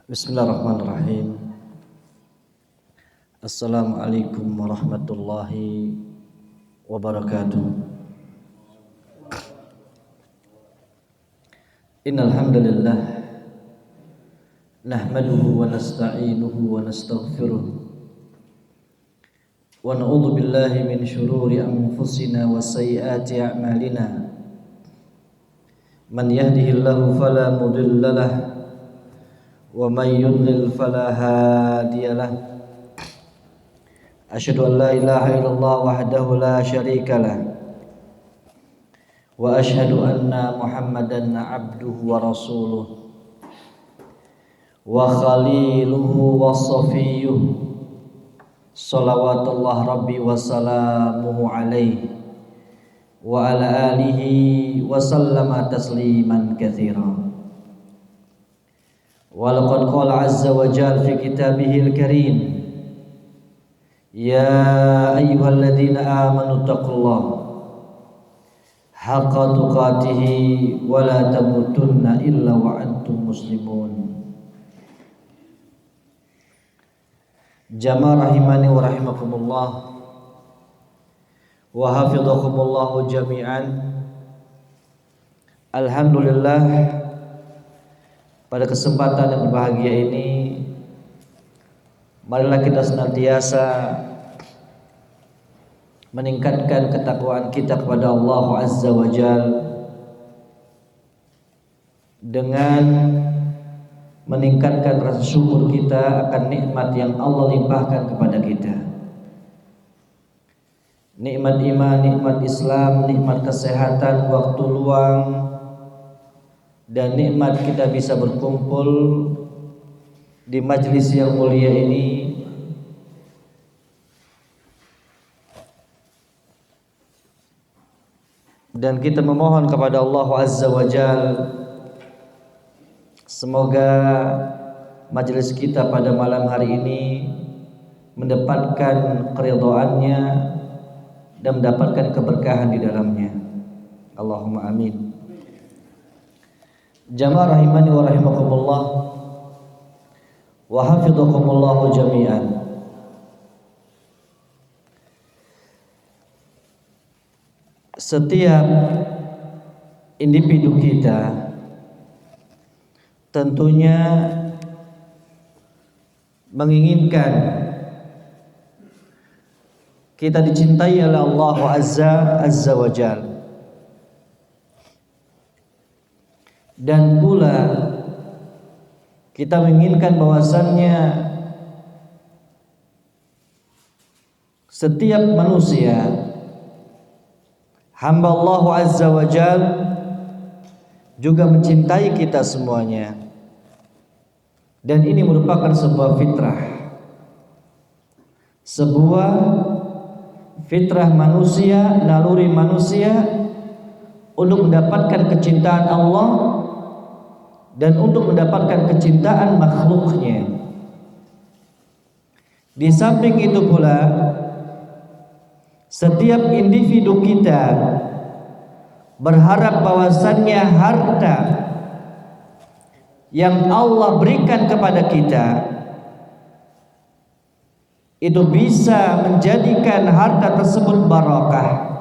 Bismillahirrahmanirrahim. Assalamualaikum warahmatullahi wabarakatuh. Innal hamdalillah nahmaduhu wa nasta'inuhu wa nastaghfiruh wa na'udzu billahi min shururi anfusina wa sayyiati a'malina. Man yahdihillahu fala mudilla lahu wa may yudlil fala hadiyalah. Asyhadu an la ilaha illallah wahdahu la syarika lah wa asyhadu anna Muhammadan abduhu wa rasuluh wa khaliluhu wa safiyuh salawatullah rabbi wa salamuhu alaihi wa ala alihi wa sallama tasliman katsira. Walaqad qala azza wa jalla fi kitabihil karim, ya ayyuhalladzina amanu taqullaha haqqa tuqatih wa la tamutunna illa wa antum muslimun. Jamaah rahimani wa rahimakumullah wa hafidhakumullah jami'an. Alhamdulillah, pada kesempatan yang berbahagia ini, marilah kita senantiasa meningkatkan ketakwaan kita kepada Allah Azza wa Jalla dengan meningkatkan rasa syukur kita akan nikmat yang Allah limpahkan kepada kita. Nikmat iman, nikmat Islam, nikmat kesehatan, waktu luang, dan nikmat kita bisa berkumpul di majlis yang mulia ini. Dan kita memohon kepada Allah Azza wa Jalla, semoga majlis kita pada malam hari ini mendapatkan keridhaannya dan mendapatkan keberkahan di dalamnya. Allahumma amin. Jamaah rahimani wa rahimakumullah wa hafidhakumullah jami'an. Setiap individu kita tentunya menginginkan kita dicintai oleh Allah Azza wa Jalla, dan pula kita menginginkan bahwasannya setiap manusia hamba Allah Azza wa Jalla juga mencintai kita semuanya, dan ini merupakan sebuah fitrah manusia, naluri manusia untuk mendapatkan kecintaan Allah dan untuk mendapatkan kecintaan makhluknya. Di samping itu pula, setiap individu kita berharap bahwasannya harta yang Allah berikan kepada kita itu bisa menjadikan harta tersebut barakah.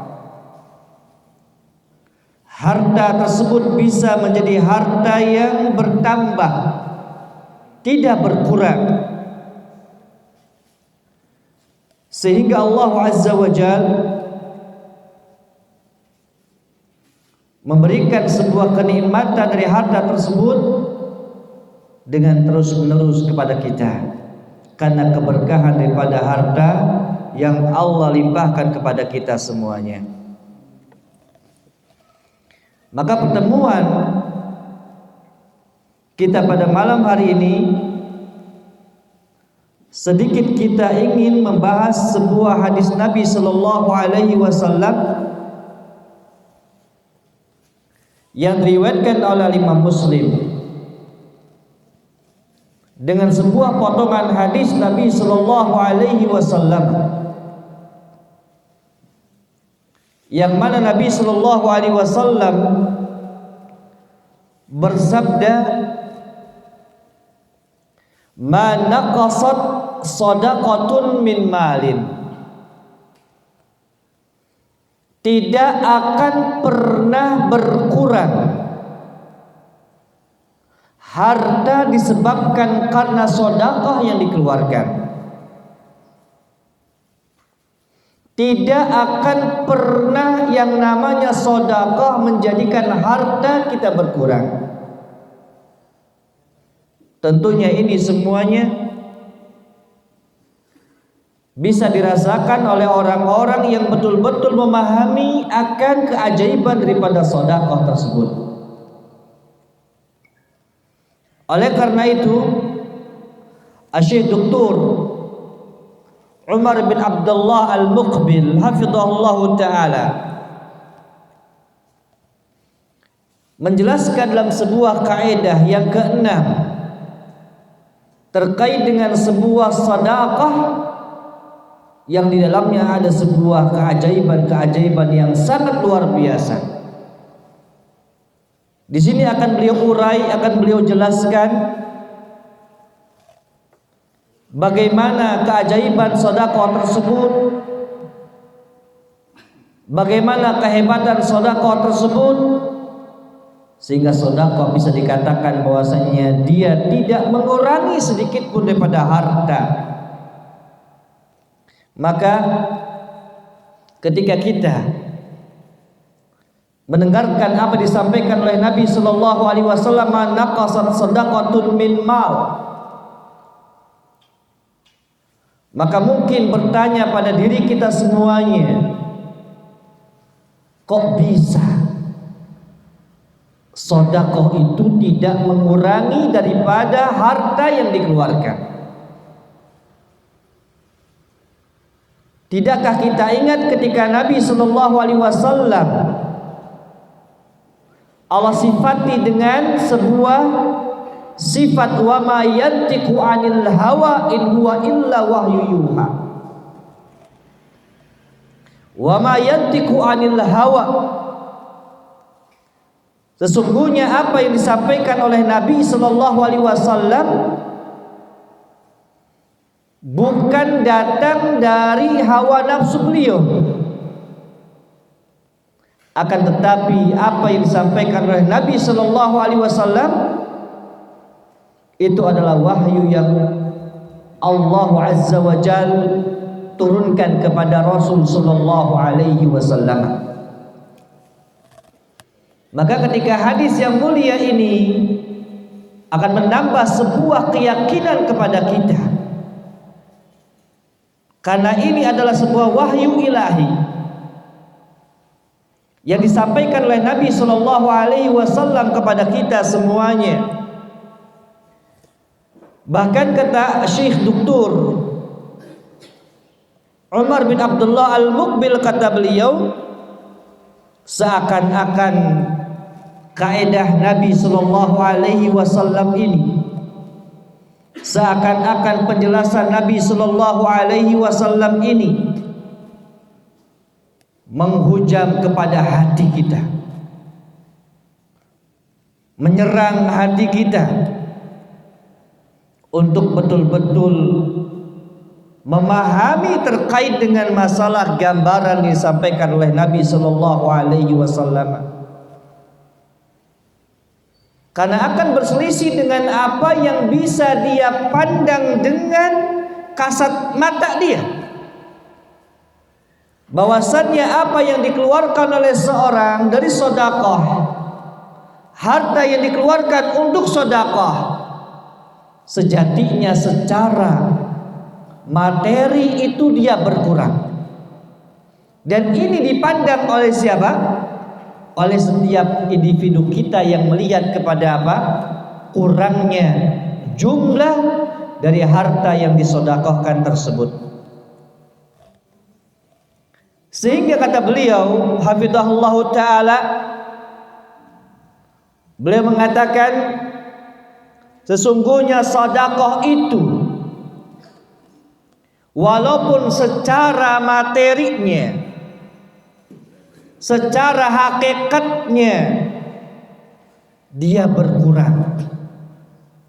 Harta tersebut bisa menjadi harta yang bertambah, tidak berkurang, sehingga Allah Azza wa Jalla memberikan sebuah kenikmatan dari harta tersebut dengan terus-menerus kepada kita, karena keberkahan daripada harta yang Allah limpahkan kepada kita semuanya. Maka pertemuan kita pada malam hari ini, sedikit kita ingin membahas sebuah hadis Nabi sallallahu alaihi wasallam yang diriwayatkan oleh Imam Muslim, dengan sebuah potongan hadis Nabi sallallahu alaihi wasallam yang mana Nabi sallallahu alaihi wasallam bersabda, ma naqasat shadaqatun min malin, tidak akan pernah berkurang harta disebabkan karena sedekah yang dikeluarkan. Tidak akan pernah yang namanya sedekah menjadikan harta kita berkurang. Tentunya ini semuanya bisa dirasakan oleh orang-orang yang betul-betul memahami akan keajaiban daripada sedekah tersebut. Oleh karena itu, Syekh Dr. Umar bin Abdullah Al-Muqbil hafizahullah taala menjelaskan dalam sebuah kaidah yang keenam terkait dengan sebuah sedekah yang di dalamnya ada sebuah keajaiban-keajaiban yang sangat luar biasa. Di sini akan beliau urai, akan beliau jelaskan bagaimana keajaiban sedekah tersebut, bagaimana kehebatan sedekah tersebut, sehingga sedekah bisa dikatakan bahwasanya dia tidak mengurangi sedikit pun daripada harta. Maka ketika kita mendengarkan apa disampaikan oleh Nabi sallallahu alaihi wasallam, naqasat shadaqatun min mal, maka mungkin bertanya pada diri kita semuanya, kok bisa sedekah itu tidak mengurangi daripada harta yang dikeluarkan? Tidakkah kita ingat ketika Nabi sallallahu alaihi wasallam Allah sifati dengan sebuah sifat, wa ma yantiqu 'anil hawa in huwa illa wahyu yuha. Wa ma yantiqu 'anil hawa, sesungguhnya apa yang disampaikan oleh Nabi sallallahu alaihi wasallam bukan datang dari hawa nafsu beliau, akan tetapi apa yang disampaikan oleh Nabi sallallahu alaihi wasallam itu adalah wahyu yang Allah Azza wa Jalla turunkan kepada Rasul sallallahu alaihi wasallam. Maka ketika hadis yang mulia ini akan menambah sebuah keyakinan kepada kita, karena ini adalah sebuah wahyu ilahi yang disampaikan oleh Nabi sallallahu alaihi wasallam kepada kita semuanya. Bahkan kata Syekh Dr. Umar bin Abdullah Al-Muqbil, kata beliau, seakan-akan kaidah Nabi sallallahu alaihi wasallam ini, seakan-akan penjelasan Nabi sallallahu alaihi wasallam ini menghujam kepada hati kita, menyerang hati kita untuk betul-betul memahami terkait dengan masalah gambaran yang disampaikan oleh Nabi sallallahu alaihi wasallam, karena akan berselisih dengan apa yang bisa dia pandang dengan kasat mata dia. Bahwasannya apa yang dikeluarkan oleh seorang dari sedekah, harta yang dikeluarkan untuk sedekah, sejatinya secara materi itu dia berkurang. Dan ini dipandang oleh siapa? Oleh setiap individu kita yang melihat kepada apa? Kurangnya jumlah dari harta yang disedekahkan tersebut. Sehingga kata beliau hafizahullah taala, beliau mengatakan sesungguhnya sedekah itu walaupun secara materinya, secara hakikatnya dia berkurang,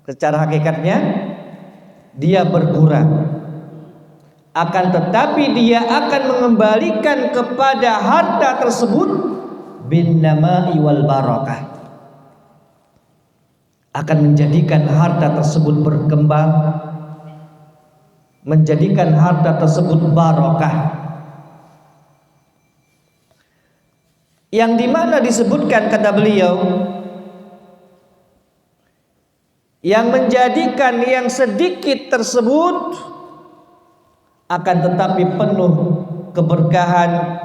secara hakikatnya dia berkurang. Akan tetapi dia akan mengembalikan kepada harta tersebut bin nama'i wal barakah, akan menjadikan harta tersebut berkembang, menjadikan harta tersebut barakah. Yang dimana disebutkan kata beliau, yang menjadikan yang sedikit tersebut akan tetapi penuh keberkahan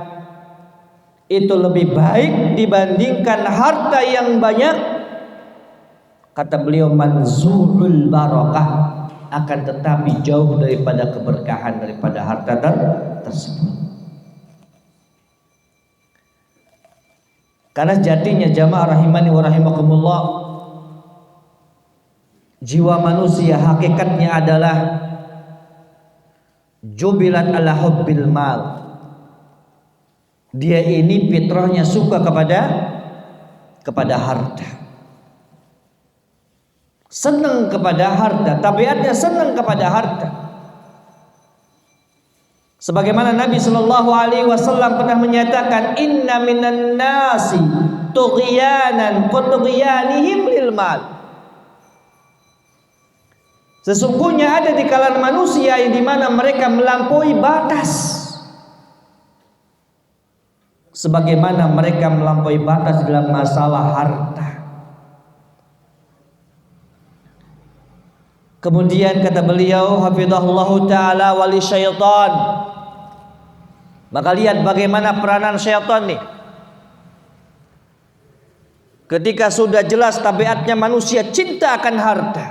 itu lebih baik dibandingkan harta yang banyak. Kata beliau, manzuhul barakah, akan tetapi jauh daripada keberkahan daripada harta tersebut. Karena jadinya jamaah rahimani wa rahimakumullah, jiwa manusia hakikatnya adalah jubilat ala hubbil mal. Dia ini fitrahnya suka kepada harta, senang kepada harta, tabiatnya senang kepada harta. Sebagaimana Nabi Shallallahu Alaihi Wasallam pernah menyatakan, inna minan nasi tughyanan kutughyanihim lil mal. Sesungguhnya ada di kalangan manusia yang dimana mereka melampaui batas, sebagaimana mereka melampaui batas dalam masalah harta. Kemudian kata beliau, hafizahullahu ta'ala, wali syaitan. Maka lihat bagaimana peranan syaitan nih. Ketika sudah jelas tabiatnya manusia cinta akan harta,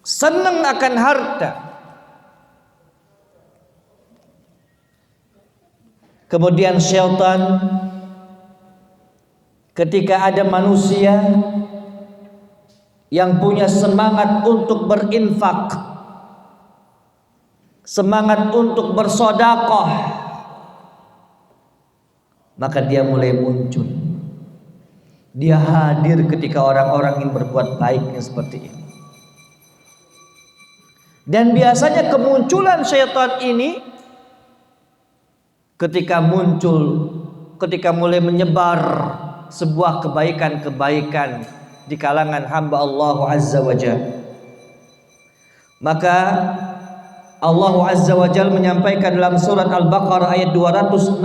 senang akan harta, kemudian syaitan ketika ada manusia yang punya semangat untuk berinfak, semangat untuk bersedekah, maka dia mulai muncul. Dia hadir ketika orang-orang ingin berbuat baik yang seperti ini. Dan biasanya kemunculan syaitan ini ketika mulai menyebar sebuah kebaikan-kebaikan di kalangan hamba Allah Azza wa Jalla. Maka Allah Azza wa Jalla menyampaikan dalam surat Al-Baqarah ayat 268.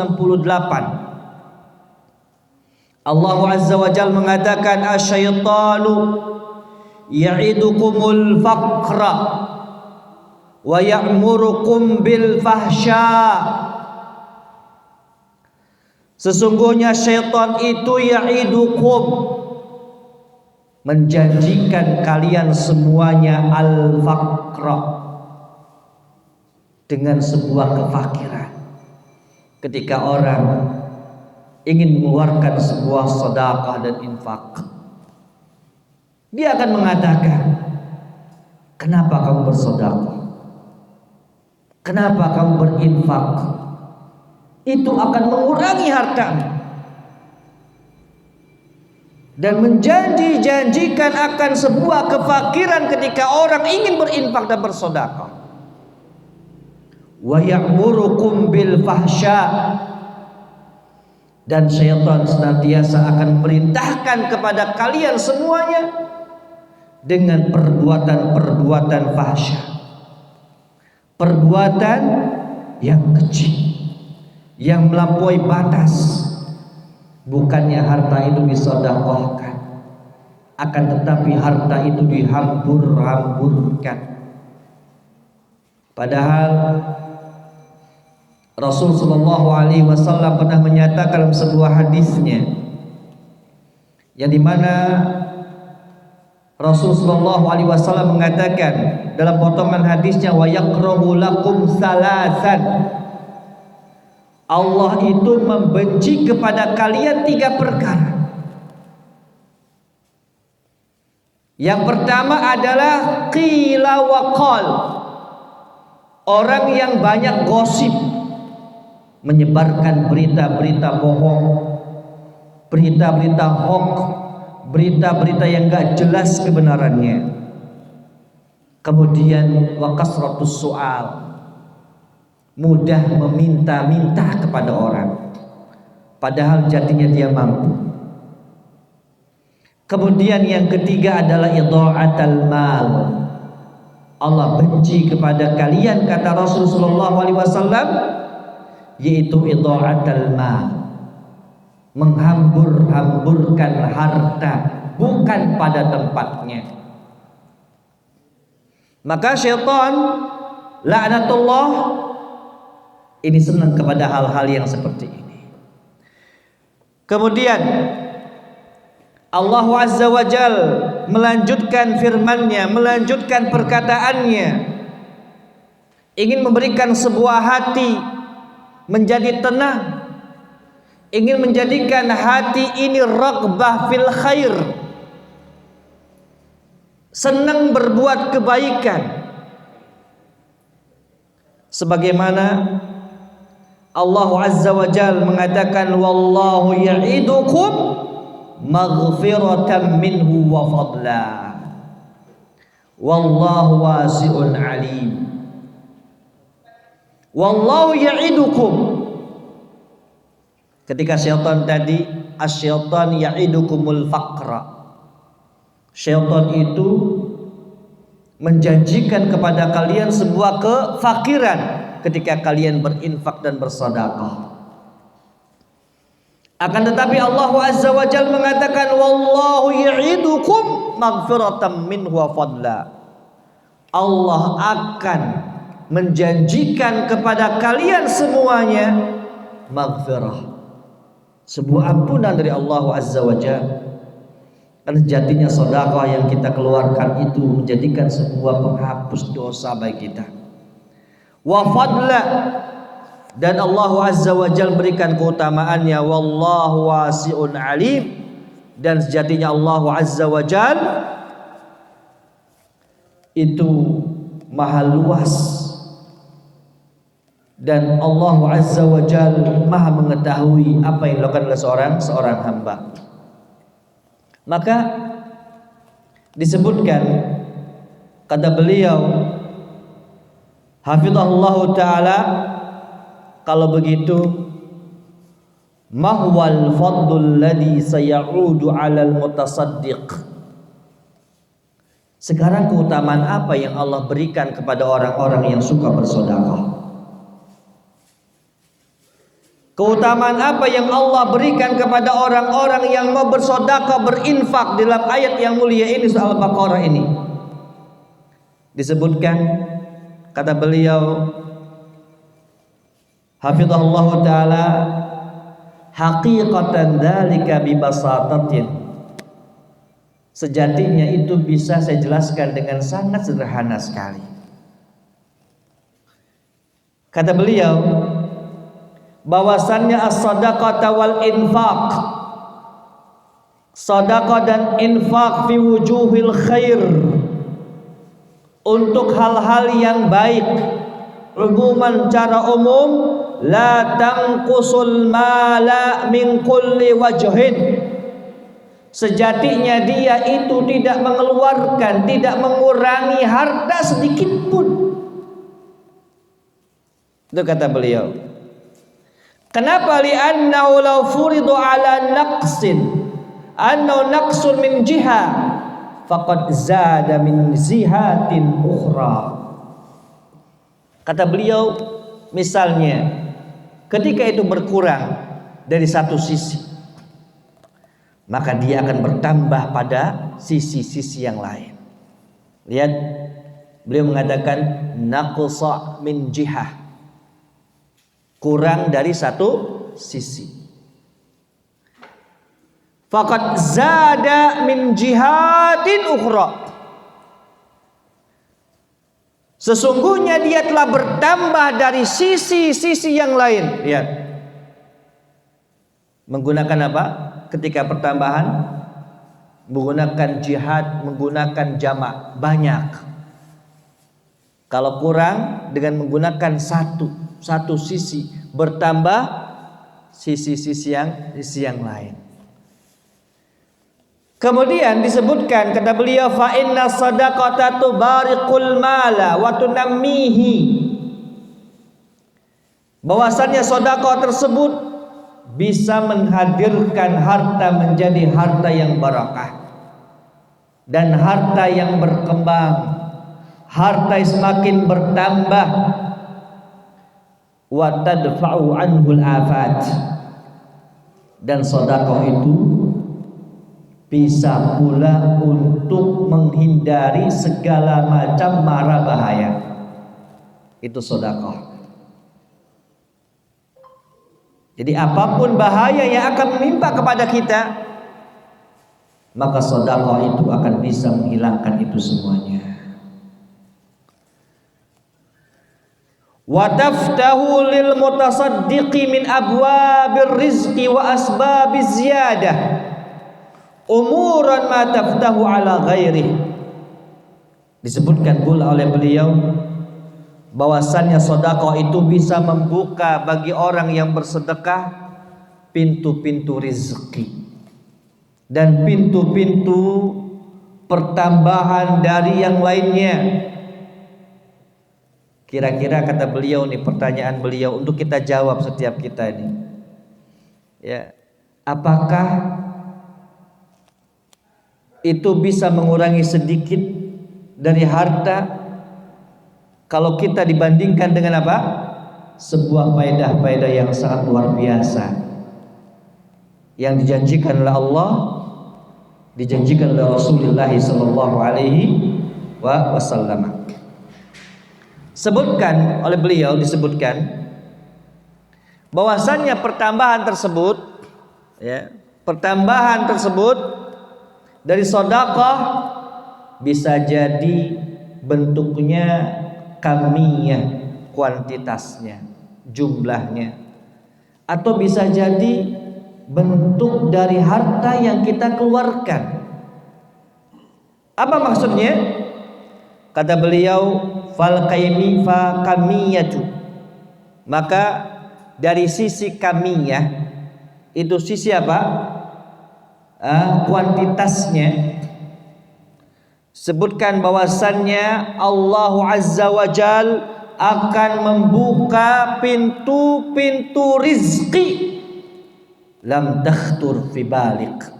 Allah Azza wa Jalla mengatakan, asyaitanu ya'idukumul faqra wa ya'murukum bil fahsya. Sesungguhnya syaitan itu ya'idukum, menjanjikan kalian semuanya al-faqra, dengan sebuah kefakiran. Ketika orang ingin mengeluarkan sebuah sedekah dan infak, dia akan mengatakan, kenapa kamu bersedekah? Kenapa kamu berinfak? Itu akan mengurangi hartamu. Dan menjanjikan akan sebuah kefakiran ketika orang ingin berinfak dan bersedekah. Wa ya'murukum bil fahsya, dan syaitan senantiasa akan merintahkan kepada kalian semuanya dengan perbuatan-perbuatan fahsya, perbuatan yang kecil, yang melampaui batas. Bukannya harta itu disedekahkan, akan tetapi harta itu dihambur-hamburkan. Padahal Rasul sallallahu alaihi wasallam pernah menyatakan dalam sebuah hadisnya, yang dimana Rasul sallallahu alaihi wasallam mengatakan dalam potongan hadisnya, wa yakrahu lakum salasan, Allah itu membenci kepada kalian 3 perkara. Yang pertama adalah qila wa qal, orang yang banyak gosip, menyebarkan berita-berita bohong, berita-berita hoax, berita-berita yang gak jelas kebenarannya. Kemudian wa kasratus su'al, mudah meminta-minta kepada orang padahal jadinya dia mampu. Kemudian yang ketiga adalah idha'atul mal. Allah benci kepada kalian, kata Rasulullah SAW, yaitu idha'atul mal, menghambur-hamburkan harta bukan pada tempatnya. Maka syaitan laknatullah ini senang kepada hal-hal yang seperti ini. Kemudian Allah Azza wa Jal melanjutkan firman-Nya, melanjutkan perkataannya, ingin memberikan sebuah hati menjadi tenang, ingin menjadikan hati ini raghbah fil khair, senang berbuat kebaikan. Sebagaimana Allah Azza wa Jal mengatakan, wallahu ya'idukum maghfiratan minhu wa fadla wallahu wasi'un alim. Wallahu ya'idukum, ketika syaitan tadi, asyaitan ya'idukumul faqra, syaitan itu menjanjikan kepada kalian sebuah kefakiran ketika kalian berinfak dan bersedekah. Akan tetapi Allah Azza wa Jalla mengatakan, wallahu ya'idukum maghfiratan minhu wa fadla. Allah akan menjanjikan kepada kalian semuanya maghfirah, sebuah ampunan dari Allah Azza wa Jalla. Karena jadinya sedekah yang kita keluarkan itu menjadikan sebuah penghapus dosa bagi kita. Wa fadla, dan Allah Azza wa Jalla berikan keutamaannya, wallahu wasi'un alim, dan sejatinya Allah Azza wa Jalla itu maha luas, dan Allah Azza wa Jalla maha mengetahui apa yang dilakukan oleh seorang hamba. Maka disebutkan, kata beliau hafizahullah ta'ala, kalau begitu mahwal fadlul ladzi sayaudu 'alal mutasaddiq. Sekarang keutamaan apa yang Allah berikan kepada orang-orang yang suka bersedekah? Keutamaan apa yang Allah berikan kepada orang-orang yang mau bersedekah, berinfak dalam ayat yang mulia ini, surah Al-Baqarah ini? Disebutkan, kata beliau hafizahullah ta'ala, haqiqatan dzalika bibasatatin, sejatinya itu bisa saya jelaskan dengan sangat sederhana sekali. Kata beliau bahwasannya as-sadaqata wal infaq, sedekah dan infak fi wujuhil khair, untuk hal-hal yang baik, umuman, cara umum, la tanqusul mala min kulli wajhin, sejatinya dia itu tidak mengeluarkan, tidak mengurangi harta sedikit pun. Itu kata beliau. Kenapa? Li'annahu law furidu ala naqsin, annahu naqsun min jiha faqad zada min zihatin ukhra. Kata beliau, misalnya ketika itu berkurang dari satu sisi, maka dia akan bertambah pada sisi-sisi yang lain. Lihat, beliau mengatakan naqsa min jihah, kurang dari satu sisi. Faqad zada min jihatin ukhra, sesungguhnya dia telah bertambah dari sisi-sisi yang lain. Lihat, menggunakan apa ketika pertambahan? Menggunakan jihad, menggunakan jamak banyak. Kalau kurang, dengan menggunakan satu sisi, bertambah sisi-sisi yang lain. Kemudian disebutkan kata beliau fa inna shadaqata tubariqul mala wa tunammihi, bahwasannya sedekah tersebut bisa menghadirkan harta menjadi harta yang barakah dan harta yang berkembang, harta semakin bertambah, wa tadfa'u anhul afat, dan sedekah itu bisa pula untuk menghindari segala macam mara bahaya. Itu sedekah. Jadi apapun bahaya yang akan menimpa kepada kita, maka sedekah itu akan bisa menghilangkan itu semuanya. Wa taftahu lil mutasaddiqi min abwabir rizqi wa asbabiz ziyadah umuran ma taftahu ala ghairih. Disebutkan pula oleh beliau bahwasannya sedekah itu bisa membuka bagi orang yang bersedekah pintu-pintu rezeki dan pintu-pintu pertambahan dari yang lainnya. Kira-kira kata beliau nih, pertanyaan beliau untuk kita jawab setiap kita ini, ya, apakah itu bisa mengurangi sedikit dari harta kalau kita dibandingkan dengan apa? Sebuah faedah-faedah yang sangat luar biasa yang dijanjikan oleh Allah, dijanjikan oleh Rasulullah sallallahu alaihi wasallam. Sebutkan oleh beliau, disebutkan bahwasannya pertambahan tersebut, ya, pertambahan tersebut dari sedekah bisa jadi bentuknya kamiyah, kuantitasnya, jumlahnya, atau bisa jadi bentuk dari harta yang kita keluarkan. Apa maksudnya? Kata beliau fal kamiyatu, maka dari sisi kamiyah itu sisi apa? Kuantitasnya, sebutkan bahwasannya Allah Azza wa Jal akan membuka pintu-pintu rizki lam takhtur fi balik,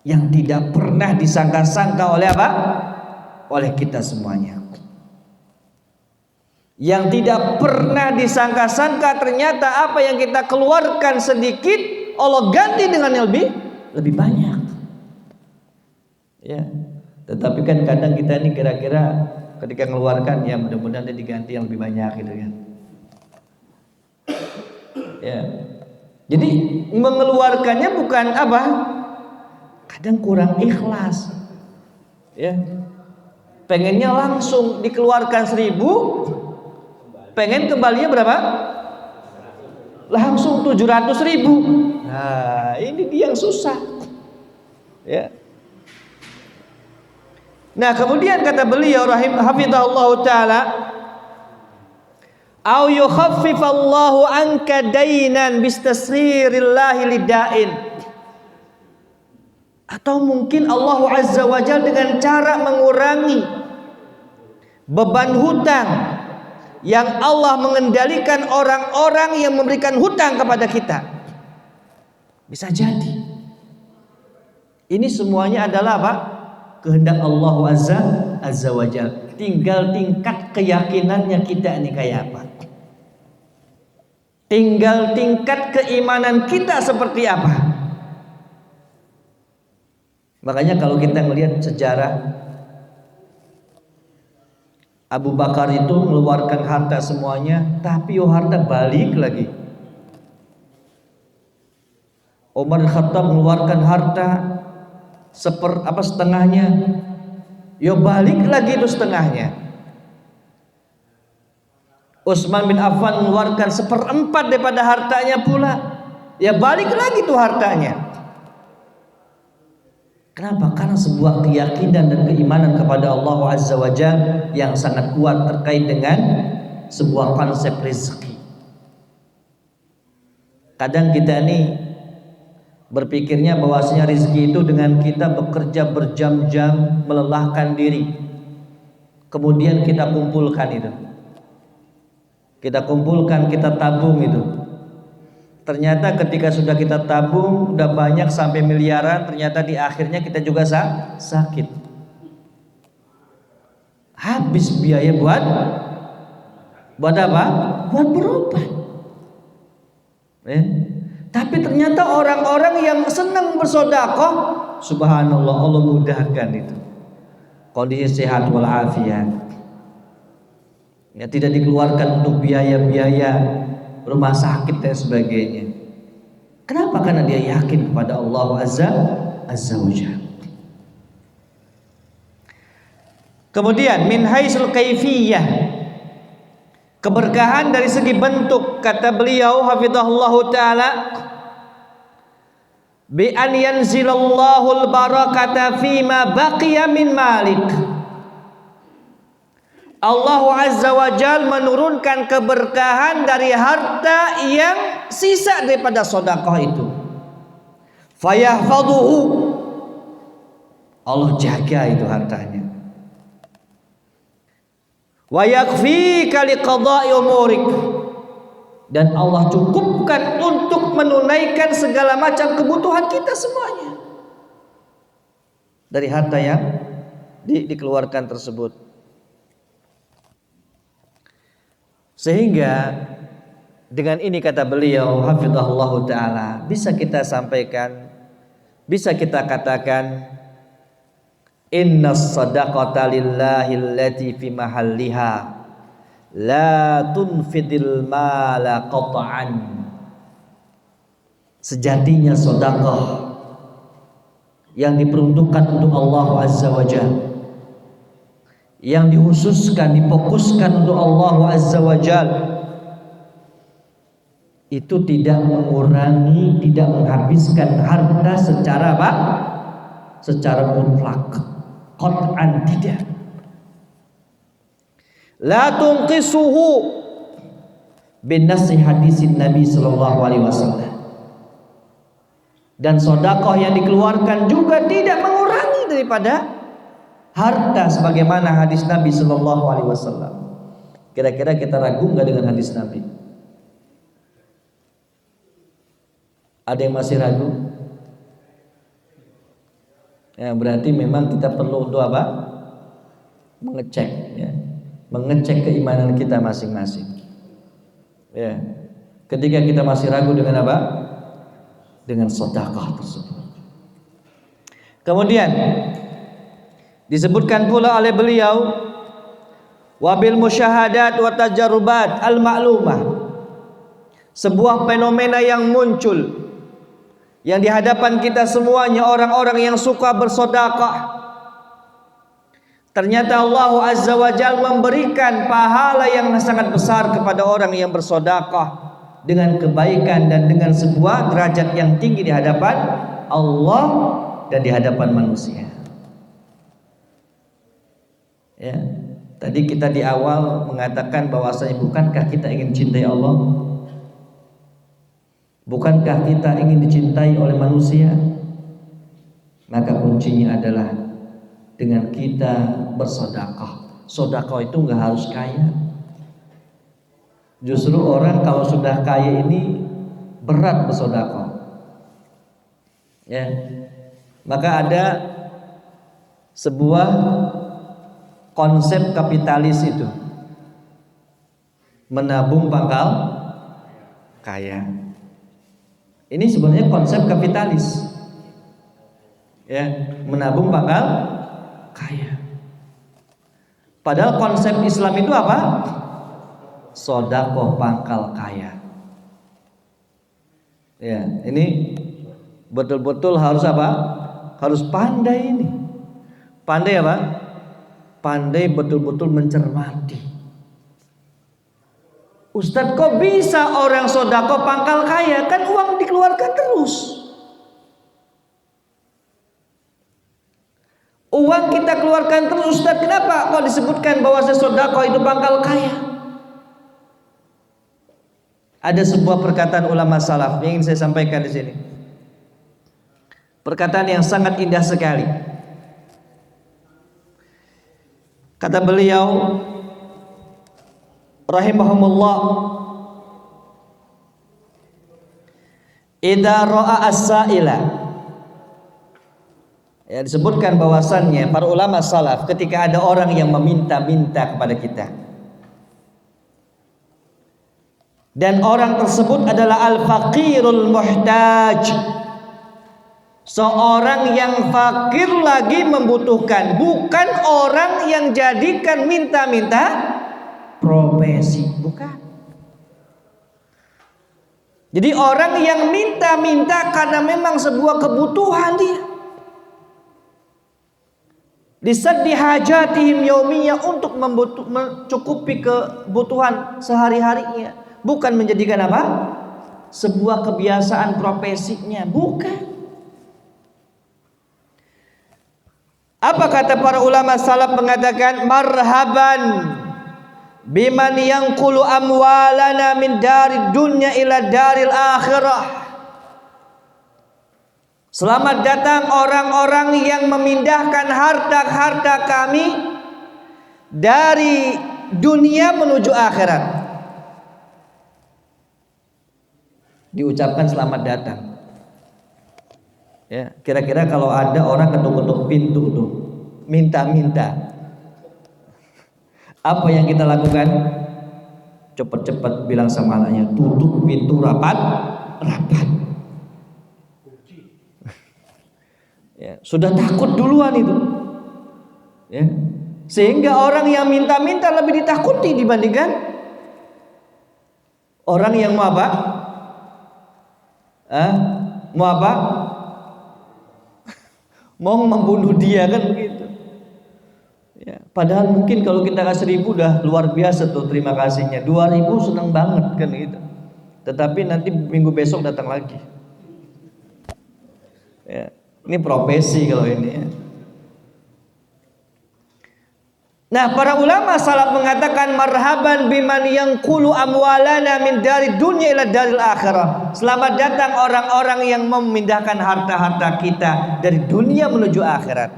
yang tidak pernah disangka-sangka oleh apa? Oleh kita semuanya. Yang tidak pernah disangka-sangka, ternyata apa yang kita keluarkan sedikit Allah ganti dengan yang lebih banyak, ya. Tetapi kan kadang kita ini kira-kira ketika mengeluarkan, ya mudah-mudahan dia diganti yang lebih banyak gitu kan, ya. Jadi mengeluarkannya bukan apa, kadang kurang ikhlas, ya. Pengennya langsung dikeluarkan 1000, pengen kembalinya berapa? Langsung 700.000. Nah, ini dia yang susah, ya. Nah, kemudian kata beliau hafizahullah taala, au yukhaffifallahu anka dainan bistasghirillahi lidain, atau mungkin Allah Azza wa Jalla dengan cara mengurangi beban hutang yang Allah mengendalikan orang-orang yang memberikan hutang kepada kita. Bisa jadi ini semuanya adalah apa? Kehendak Allah Azza wa Jalla. Tinggal tingkat keyakinannya kita ini kayak apa, tinggal tingkat keimanan kita seperti apa. Makanya kalau kita melihat sejarah, Abu Bakar itu mengeluarkan harta semuanya, tapi harta balik lagi. Umar Khattab mengeluarkan harta setengahnya, balik lagi itu setengahnya. Utsman bin Affan mengeluarkan 1/4 daripada hartanya pula, balik lagi itu hartanya. Kenapa? Karena sebuah keyakinan dan keimanan kepada Allah Azza wa Jalla yang sangat kuat terkait dengan sebuah konsep rezeki. Kadang kita ini Berpikirnya bahwasanya rezeki itu dengan kita bekerja berjam-jam, melelahkan diri, kemudian kita kumpulkan itu. Kita kumpulkan, kita tabung itu. Ternyata ketika sudah kita tabung, udah banyak sampai miliaran, ternyata di akhirnya kita juga sakit. Habis biaya buat apa? Buat berobat. Tapi ternyata orang-orang yang senang bersedekah, subhanallah, Allah mudahkan itu. Kondisi sehat walafiat. Ya, tidak dikeluarkan untuk biaya-biaya rumah sakit dan sebagainya. Kenapa? Karena dia yakin kepada Allah Azza wa Jalla. Kemudian min haitsul kaifiyah, keberkahan dari segi bentuk, kata beliau hafizahullahu taala, bi an yanzilallahu al-barakata fima baqiya min malik. Allah Azza wa Jalla menurunkan keberkahan dari harta yang sisa daripada sedekah itu. Fayahfaduhu, Allah jaga itu hartanya. Wa yakfika liqada'i umurik, dan Allah cukupkan untuk menunaikan segala macam kebutuhan kita semuanya dari harta yang dikeluarkan tersebut. Sehingga dengan ini kata beliau hafizahullahu taala, bisa kita sampaikan, bisa kita katakan, innas sadaqata lillahi allati fi mahalliha la tunfidil mala qat'an. Sejatinya sedekah yang diperuntukkan untuk Allah Azza wa Jalla, yang dikhususkan, difokuskan untuk Allah Azza wa Jalla, itu tidak mengurangi, tidak menghabiskan harta secara apa? Secara mutlak, qat'an, tidak. La tunqisuhu bin nasi hadisin Nabi sallallahu alaihi wasallam. Dan sedekah yang dikeluarkan juga tidak mengurangi daripada harta sebagaimana hadis Nabi sallallahu alaihi wasallam. Kira-kira kita ragu enggak dengan hadis Nabi? Ada yang masih ragu? Ya, berarti memang kita perlu untuk apa? Mengecek, ya. Mengecek keimanan kita masing-masing. Ya. Ketika kita masih ragu dengan apa? Dengan sedekah tersebut. Kemudian disebutkan pula oleh beliau, wabil musyahadat wa tajarubat al ma'lumah, sebuah fenomena yang muncul yang di hadapan kita semuanya, orang-orang yang suka bersedekah. Ternyata Allah Azza wa Jalla memberikan pahala yang sangat besar kepada orang yang bersedekah dengan kebaikan dan dengan sebuah derajat yang tinggi di hadapan Allah dan di hadapan manusia. Ya, tadi kita di awal mengatakan bahwasanya bukankah kita ingin cintai Allah? Bukankah kita ingin dicintai oleh manusia? Maka kuncinya adalah dengan kita bersedekah. Sedekah itu enggak harus kaya. Justru orang kalau sudah kaya ini berat bersedekah. Ya. Maka ada sebuah konsep kapitalis itu, menabung pangkal kaya. Ini sebenarnya konsep kapitalis, ya, menabung pangkal kaya. Padahal konsep Islam itu apa? Sedekah pangkal kaya. Ya, ini betul-betul harus apa? Harus pandai ini. Pandai apa? Pandai betul-betul mencermati. Ustadz, kok bisa orang sedekah pangkal kaya? Kan uang dikeluarkan terus. Uang kita keluarkan terus, Ustadz. Kenapa kok disebutkan bahwa sedekah itu pangkal kaya? Ada sebuah perkataan ulama salaf yang ingin saya sampaikan di sini. Perkataan yang sangat indah sekali. Kata beliau rahimahumullah, idza ra'a as-sa'ila. Ya, disebutkan bahwasannya para ulama salaf ketika ada orang yang meminta-minta kepada kita, dan orang tersebut adalah al-faqirul muhtaj, seorang yang fakir lagi membutuhkan, bukan orang yang jadikan minta-minta profesi, bukan. Jadi orang yang minta-minta karena memang sebuah kebutuhan dia, lisaddi hajatihim yaumiyah, untuk mencukupi kebutuhan sehari-harinya, bukan menjadikan apa? Sebuah kebiasaan profesinya, bukan. Apa kata para ulama salaf mengatakan, marhaban biman yanqulu amwalana min darid dunya ila daril akhirah. Selamat datang orang-orang yang memindahkan harta-harta kami dari dunia menuju akhirat. Diucapkan selamat datang. Ya, kira-kira kalau ada orang ketuk-ketuk pintu tuh, minta-minta, apa yang kita lakukan? Cepat-cepat bilang sama anaknya, tutup pintu rapat. Ya, sudah takut duluan itu. Ya, sehingga orang yang minta-minta lebih ditakuti dibandingkan orang yang mau apa? Mau apa? Mau membunuh dia, kan begitu. Ya, padahal mungkin kalau kita kasih 1.000 udah luar biasa tuh terima kasihnya. 2.000 senang banget kan gitu. Tetapi nanti minggu besok datang lagi. Ya, ini profesi kalau ini ya. Nah, para ulama salaf mengatakan marhaban biman yanqulu amwalana min dari dunya ila daril akhirah. Selamat datang orang-orang yang memindahkan harta-harta kita dari dunia menuju akhirat.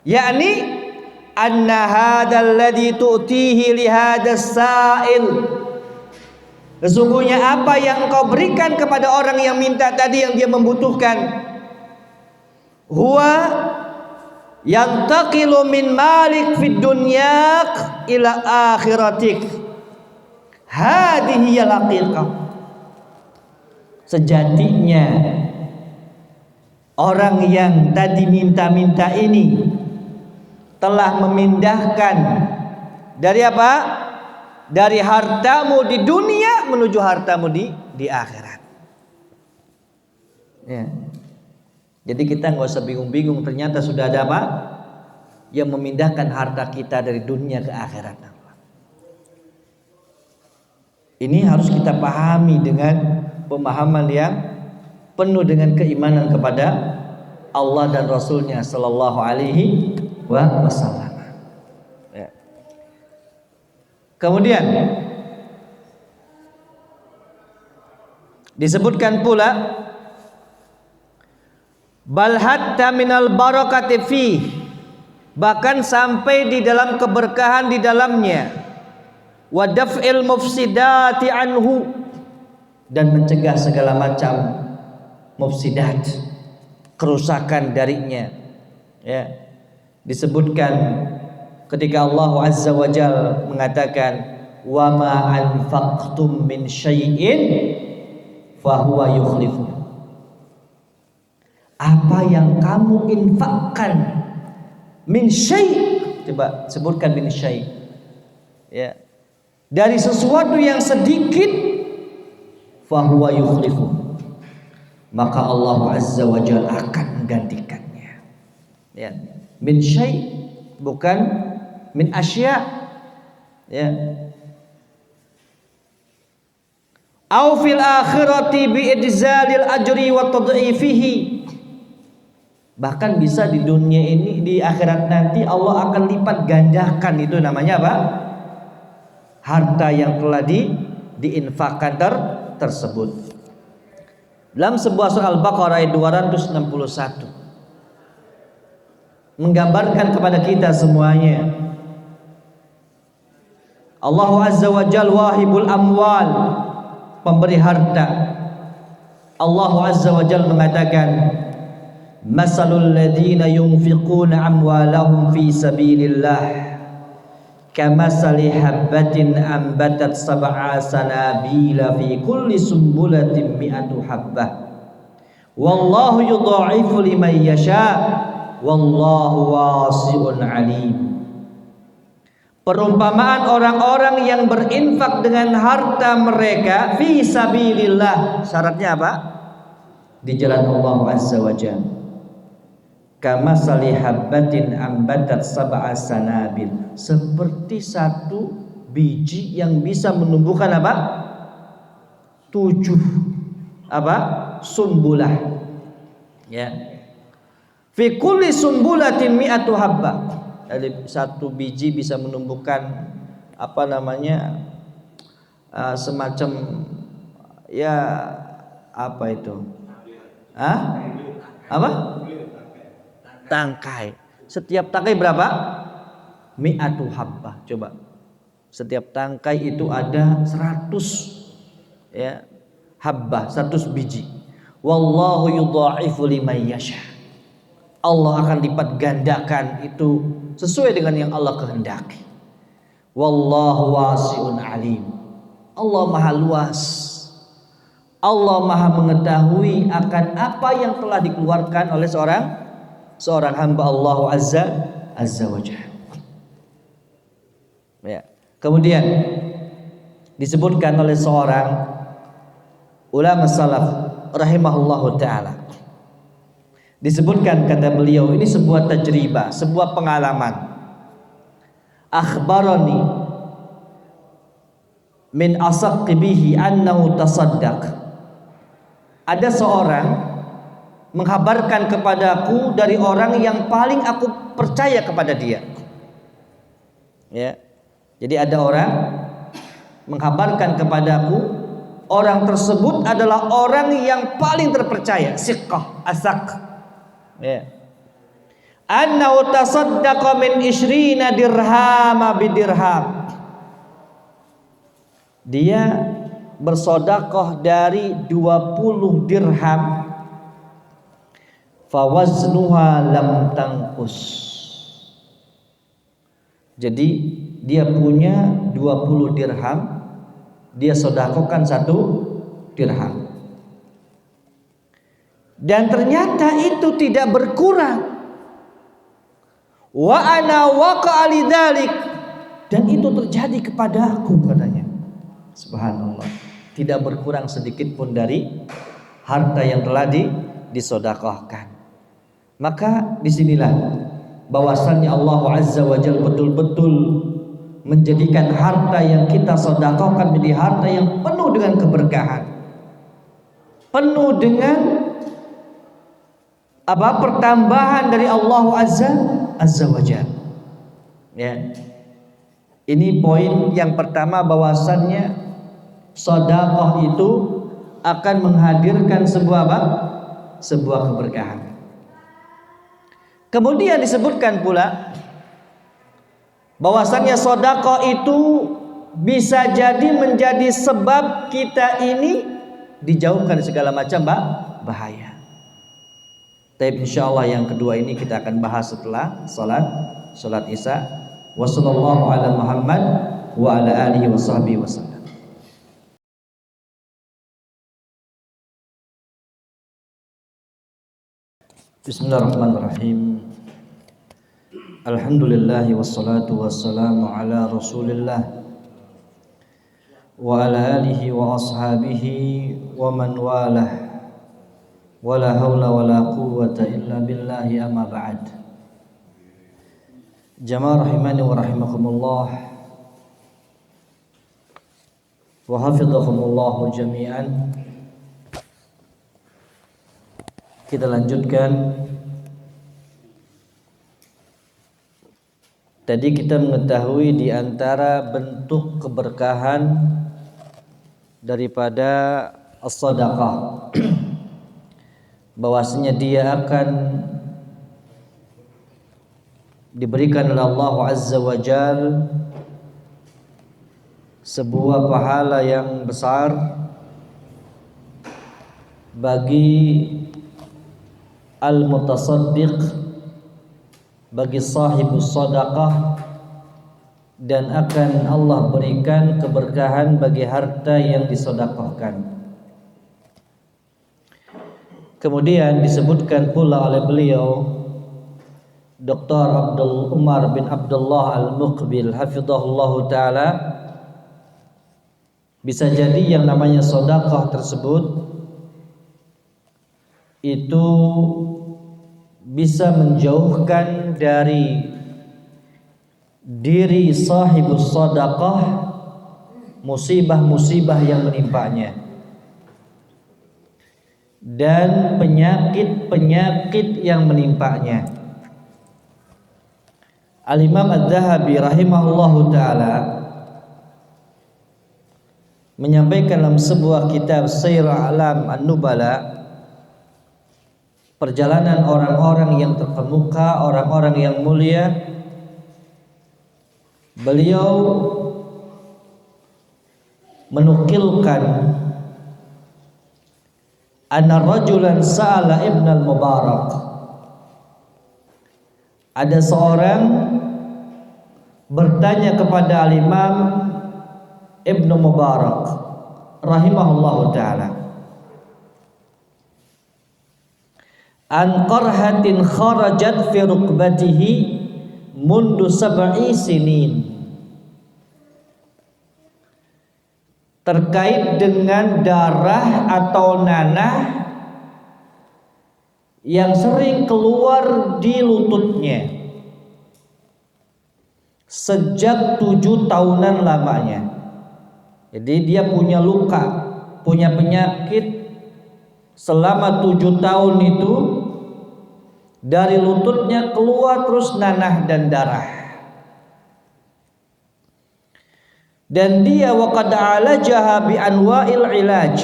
Yakni anna hadzal ladzi tu'tihi li hadas sa'il. Sesungguhnya apa yang engkau berikan kepada orang yang minta tadi, yang dia membutuhkan, huwa yantaqilu min malik fid dunyak ila akhiratik. Hadhihi al-haqiqah. Sejatinya orang yang tadi minta-minta ini telah memindahkan dari apa? Dari hartamu di dunia menuju hartamu di akhirat. Ya. Jadi kita nggak usah bingung-bingung, ternyata sudah ada apa yang memindahkan harta kita dari dunia ke akhirat. Ini harus kita pahami dengan pemahaman yang penuh dengan keimanan kepada Allah dan Rasulnya Sallallahu Alaihi Wasallam. Ya. Kemudian disebutkan pula, bal hatta minal barakati fi, bahkan sampai di dalam keberkahan di dalamnya, wa daf'il mufsidati anhu, dan mencegah segala macam mufsidat, kerusakan darinya. Ya, disebutkan ketika Allah Azza wa Jalla mengatakan, wa ma anfaqtum min syai'in fa huwa yukhlifu. Apa yang kamu infakkan, min syai', coba sebutkan min syai', ya, dari sesuatu yang sedikit, fahuwa yukhlifu, maka Allah Azza wa Jalla akan menggantikannya. Ya, min syai', bukan min asya'. Ya, au fil akhirati bi idzalil ajri wa tad'ifihi. Bahkan bisa di dunia ini, di akhirat nanti Allah akan lipat gandakan. Itu namanya apa? Harta yang telah diinfakkan tersebut. Dalam sebuah surah Al-Baqarah ayat 261 menggambarkan kepada kita semuanya, Allah Azza wa Jalla wahibul amwal, pemberi harta. Allah Azza wa Jalla mengatakan, masalul ladina yunfiquna amwalahum fi sabilillah kamasali habbatin ambatat sab'a sanabila fi kulli sumbulatin mi'atu habbah wallahu yudha'ifu liman yasha wallahu wasi'un alim. Perumpamaan orang-orang yang berinfak dengan harta mereka fi sabilillah, syaratnya apa? Di jalan Allah Azza wa Jalla. Kamasali habbatin ambatat sab'a sanabil, seperti satu biji yang bisa menumbuhkan apa? 7 apa? Sumbulah. Ya. Fi kulli sumbulatin mi'atu habbah. Jadi satu biji bisa menumbuhkan apa namanya? Semacam ya apa itu? Apa? Tangkai. Setiap tangkai berapa? Mi'atu habbah. Coba. Setiap tangkai itu ada 100 ya, habbah, 100 biji. Wallahu yudha'ifu liman yasha. Allah akan lipat gandakan itu sesuai dengan yang Allah kehendaki. Wallahu wasi'un alim. Allah Maha luas. Allah Maha mengetahui akan apa yang telah dikeluarkan oleh seorang hamba Allah Azza wa Jalla. Ya. Kemudian disebutkan oleh seorang ulama salaf rahimahullahu taala. Disebutkan kata beliau, ini sebuah tajribah, sebuah pengalaman. Akhbarani min asaqi bihi annahu tasaddaq. Ada seorang menghabarkan kepadaku dari orang yang paling aku percaya kepada dia. Ya. Jadi ada orang menghabarkan kepadaku, orang tersebut adalah orang yang paling terpercaya, siqah, asaq. Ya. Annahu tasaddaqa min 20 dirhama bidirham. Dia bersedekah dari 20 dirham. Fawaznuha lam tangkus. Jadi dia punya 20 dirham, dia sedekahkan 1 dirham. Dan ternyata itu tidak berkurang. Wa ana waqa'a lidzalik, dan itu terjadi kepadaku katanya. Subhanallah. Tidak berkurang sedikit pun dari harta yang telah disedekahkan. Maka disinilah bahwasannya Allah Azza wa Jalla betul-betul menjadikan harta yang kita sedekahkan menjadi harta yang penuh dengan keberkahan, penuh dengan pertambahan dari Allah Azza wa Jalla. Ya. Ini poin yang pertama, bahwasannya sedekah itu akan menghadirkan sebuah keberkahan. Kemudian disebutkan pula bahwasannya sedekah itu bisa jadi menjadi sebab kita ini dijauhkan dari segala macam bahaya. Tapi insyaallah yang kedua ini kita akan bahas setelah salat Isya. Wassallallahu ala Muhammad wa ala alihi wa sahbihi wasallam. Bismillahirrahmanirrahim. Alhamdulillah wassalatu wassalamu ala Rasulillah wa ala alihi wa ashabihi wa man walah. Wala haula wala quwwata illa billahi, amma ba'd. Jamaah rahimani wa rahimakumullah wa hafidhakumullah jami'an. Kita lanjutkan. Tadi kita mengetahui di antara bentuk keberkahan daripada as-shadaqah bahwasanya dia akan diberikan oleh Allah Azza wa Jalla sebuah pahala yang besar bagi al-mutasaddiq, bagi sahibus sedekah, dan akan Allah berikan keberkahan bagi harta yang disedekahkan. Kemudian disebutkan pula oleh beliau Dr. Abdul Umar bin Abdullah Al-Muqbil hafizahullah taala, bisa jadi yang namanya sedekah tersebut itu bisa menjauhkan dari diri sahibus sedekah musibah-musibah yang menimpanya dan penyakit-penyakit yang menimpanya. Al-Imam Adz-Dzahabi rahimahullahu taala menyampaikan dalam sebuah kitab Syiar A'lam An-Nubala, perjalanan orang-orang yang terkemuka, orang-orang yang mulia. Beliau menukilkan anna rajulan sa'ala Ibn al-Mubarak, ada seorang bertanya kepada al-Imam Ibn Mubarak rahimahullahu ta'ala an qarhatin kharajat fi rukbatihi mundu 7 sinin, terkait dengan darah atau nanah yang sering keluar di lututnya sejak 7 tahunan lamanya. Jadi dia punya luka, punya penyakit selama 7 tahun itu, dari lututnya keluar terus nanah dan darah. Dan dia waqad alajaha bi anwa'il ilaj,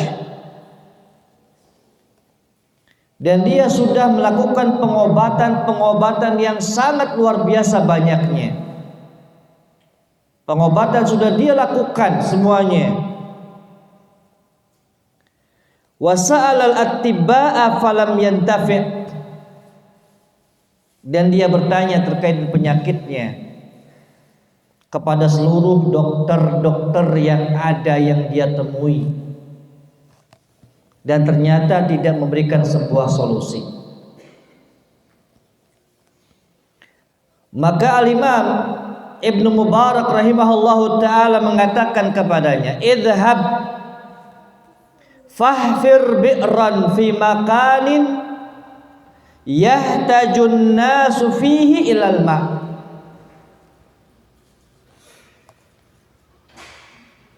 dan dia sudah melakukan pengobatan yang sangat luar biasa banyaknya. Pengobatan sudah dia lakukan semuanya. Wa sa'alal attiba'a falam yantafi', dan dia bertanya terkait penyakitnya kepada seluruh dokter-dokter yang ada yang dia temui, dan ternyata tidak memberikan sebuah solusi. Maka al-Imam Ibnu Mubarak rahimahullahu ta'ala mengatakan kepadanya, idhab fahfir bi'ran fi makanin yahtajun nasu fihi ilal ma'.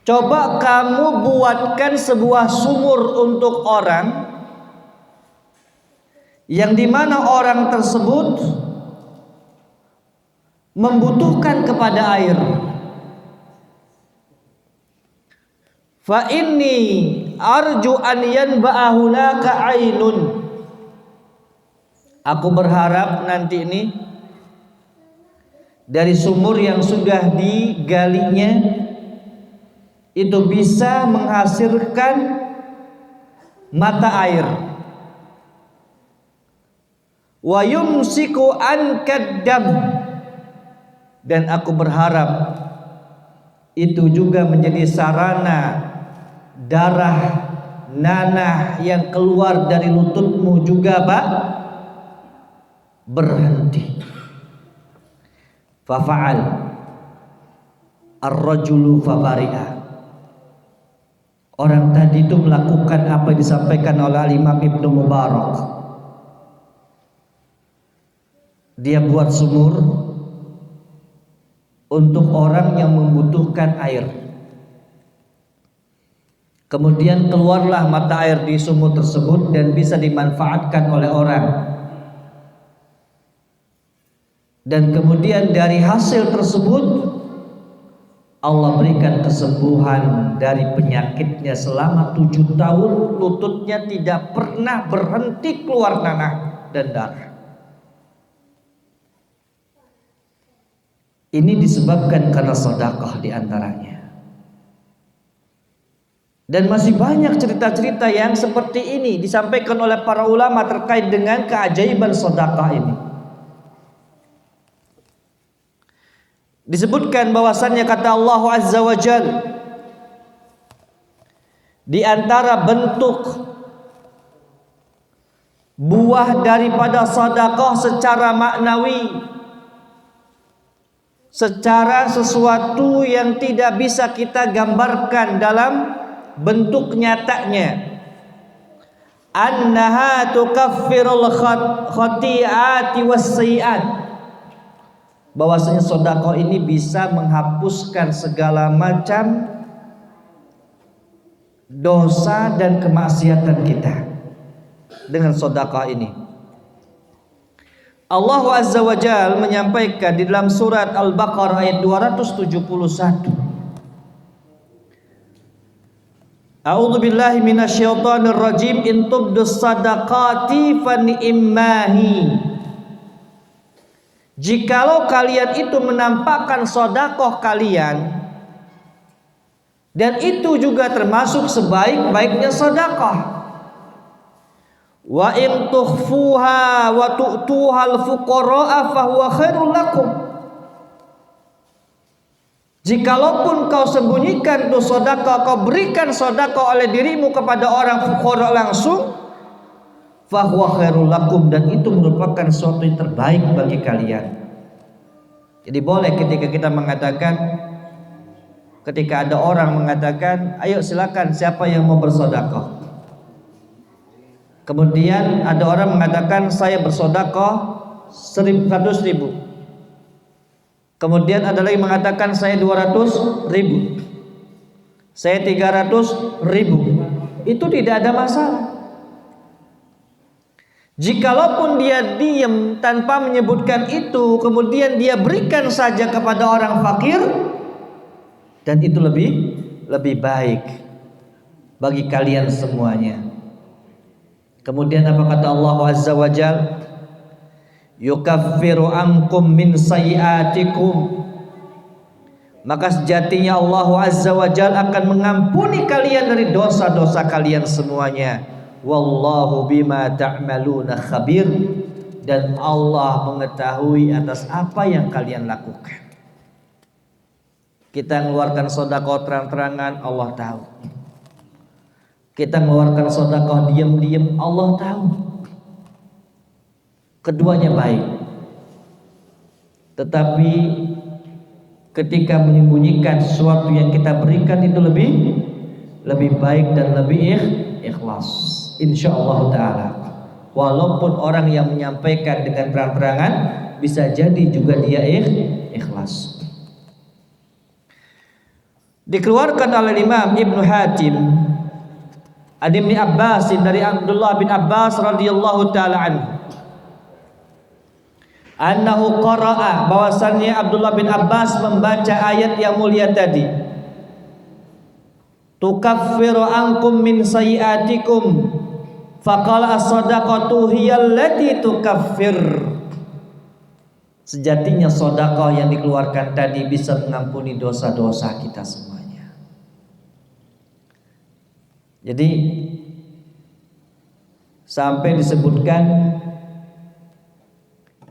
Coba kamu buatkan sebuah sumur untuk orang yang dimana orang tersebut membutuhkan kepada air. Fa inni arju an yanba'a hunaka ainun, aku berharap nanti ini dari sumur yang sudah digalinya itu bisa menghasilkan mata air. Wa yumsiku an kaddam, dan aku berharap itu juga menjadi sarana darah nanah yang keluar dari lututmu juga Pak berhenti. Fafa'al ar-rajulu fabari'a, orang tadi itu melakukan apa yang disampaikan oleh Imam Ibnu Mubarak. Dia buat sumur untuk orang yang membutuhkan air. Kemudian keluarlah mata air di sumur tersebut dan bisa dimanfaatkan oleh orang. Dan kemudian dari hasil tersebut Allah berikan kesembuhan dari penyakitnya selama 7 tahun, lututnya tidak pernah berhenti keluar nanah dan darah. Ini disebabkan karena sedekah diantaranya. Dan masih banyak cerita-cerita yang seperti ini disampaikan oleh para ulama terkait dengan keajaiban sedekah ini. Disebutkan bahwasannya kata Allah Azza wa Jalla, di antara bentuk buah daripada sedekah secara maknawi, secara sesuatu yang tidak bisa kita gambarkan dalam bentuk nyatanya, annaha tukaffirul khati'ati was-sayyi'at, bahwasanya sedekah ini bisa menghapuskan segala macam dosa dan kemaksiatan kita dengan sedekah ini. Allah Azza wa Jalla menyampaikan di dalam surat Al-Baqarah ayat 271, A'udzu billahi minasyaitonir rajim, in tubdus sadaqati fa ni'mahi. Jikalau kalian itu menampakkan sedekah kalian, dan itu juga termasuk sebaik-baiknya sedekah. Wa in tukhfuha wa tu'tuhal fuqara'a fa huwa khairul lakum. Jikalaupun kau sembunyikan itu sedekah, kau berikan sedekah oleh dirimu kepada orang fuqara langsung, fa huwa khairul lakum, dan itu merupakan sesuatu yang terbaik bagi kalian. Jadi boleh ketika kita mengatakan, ketika ada orang mengatakan, ayo silakan siapa yang mau bersedekah. Kemudian ada orang mengatakan saya bersedekah 100.000. Kemudian ada lagi mengatakan saya 200.000, saya 300.000. Itu tidak ada masalah. Jikalaupun dia diam tanpa menyebutkan itu, kemudian dia berikan saja kepada orang fakir, dan itu lebih baik bagi kalian semuanya. Kemudian apa kata Allah Azza wa Jalla? Yukaffiru ankum min sayyiatikum, maka sejatinya Allah Azza wa Jalla akan mengampuni kalian dari dosa-dosa kalian semuanya. Wallahu bima ta'maluna khabir, dan Allah mengetahui atas apa yang kalian lakukan. Kita mengeluarkan sedekah terang-terangan, Allah tahu. Kita mengeluarkan sedekah diam-diam, Allah tahu. Keduanya baik. Tetapi ketika menyembunyikan sesuatu yang kita berikan itu lebih baik dan lebih ikhlas, insyaallah taala. Walaupun orang yang menyampaikan dengan terang-terangan, bisa jadi juga dia ikhlas. Dikeluarkan oleh Imam Ibnu Hatim an Ibnu Abbas, dari Abdullah bin Abbas radhiyallahu taala anhu, annahu qara'a, bahwasannya Abdullah bin Abbas membaca ayat yang mulia tadi, tukaffiru ankum min sayyiatikum, faqala as-sadaqatu hiyallati tukaffir. Sejatinya sedekah yang dikeluarkan tadi bisa mengampuni dosa-dosa kita semuanya. Jadi sampai disebutkan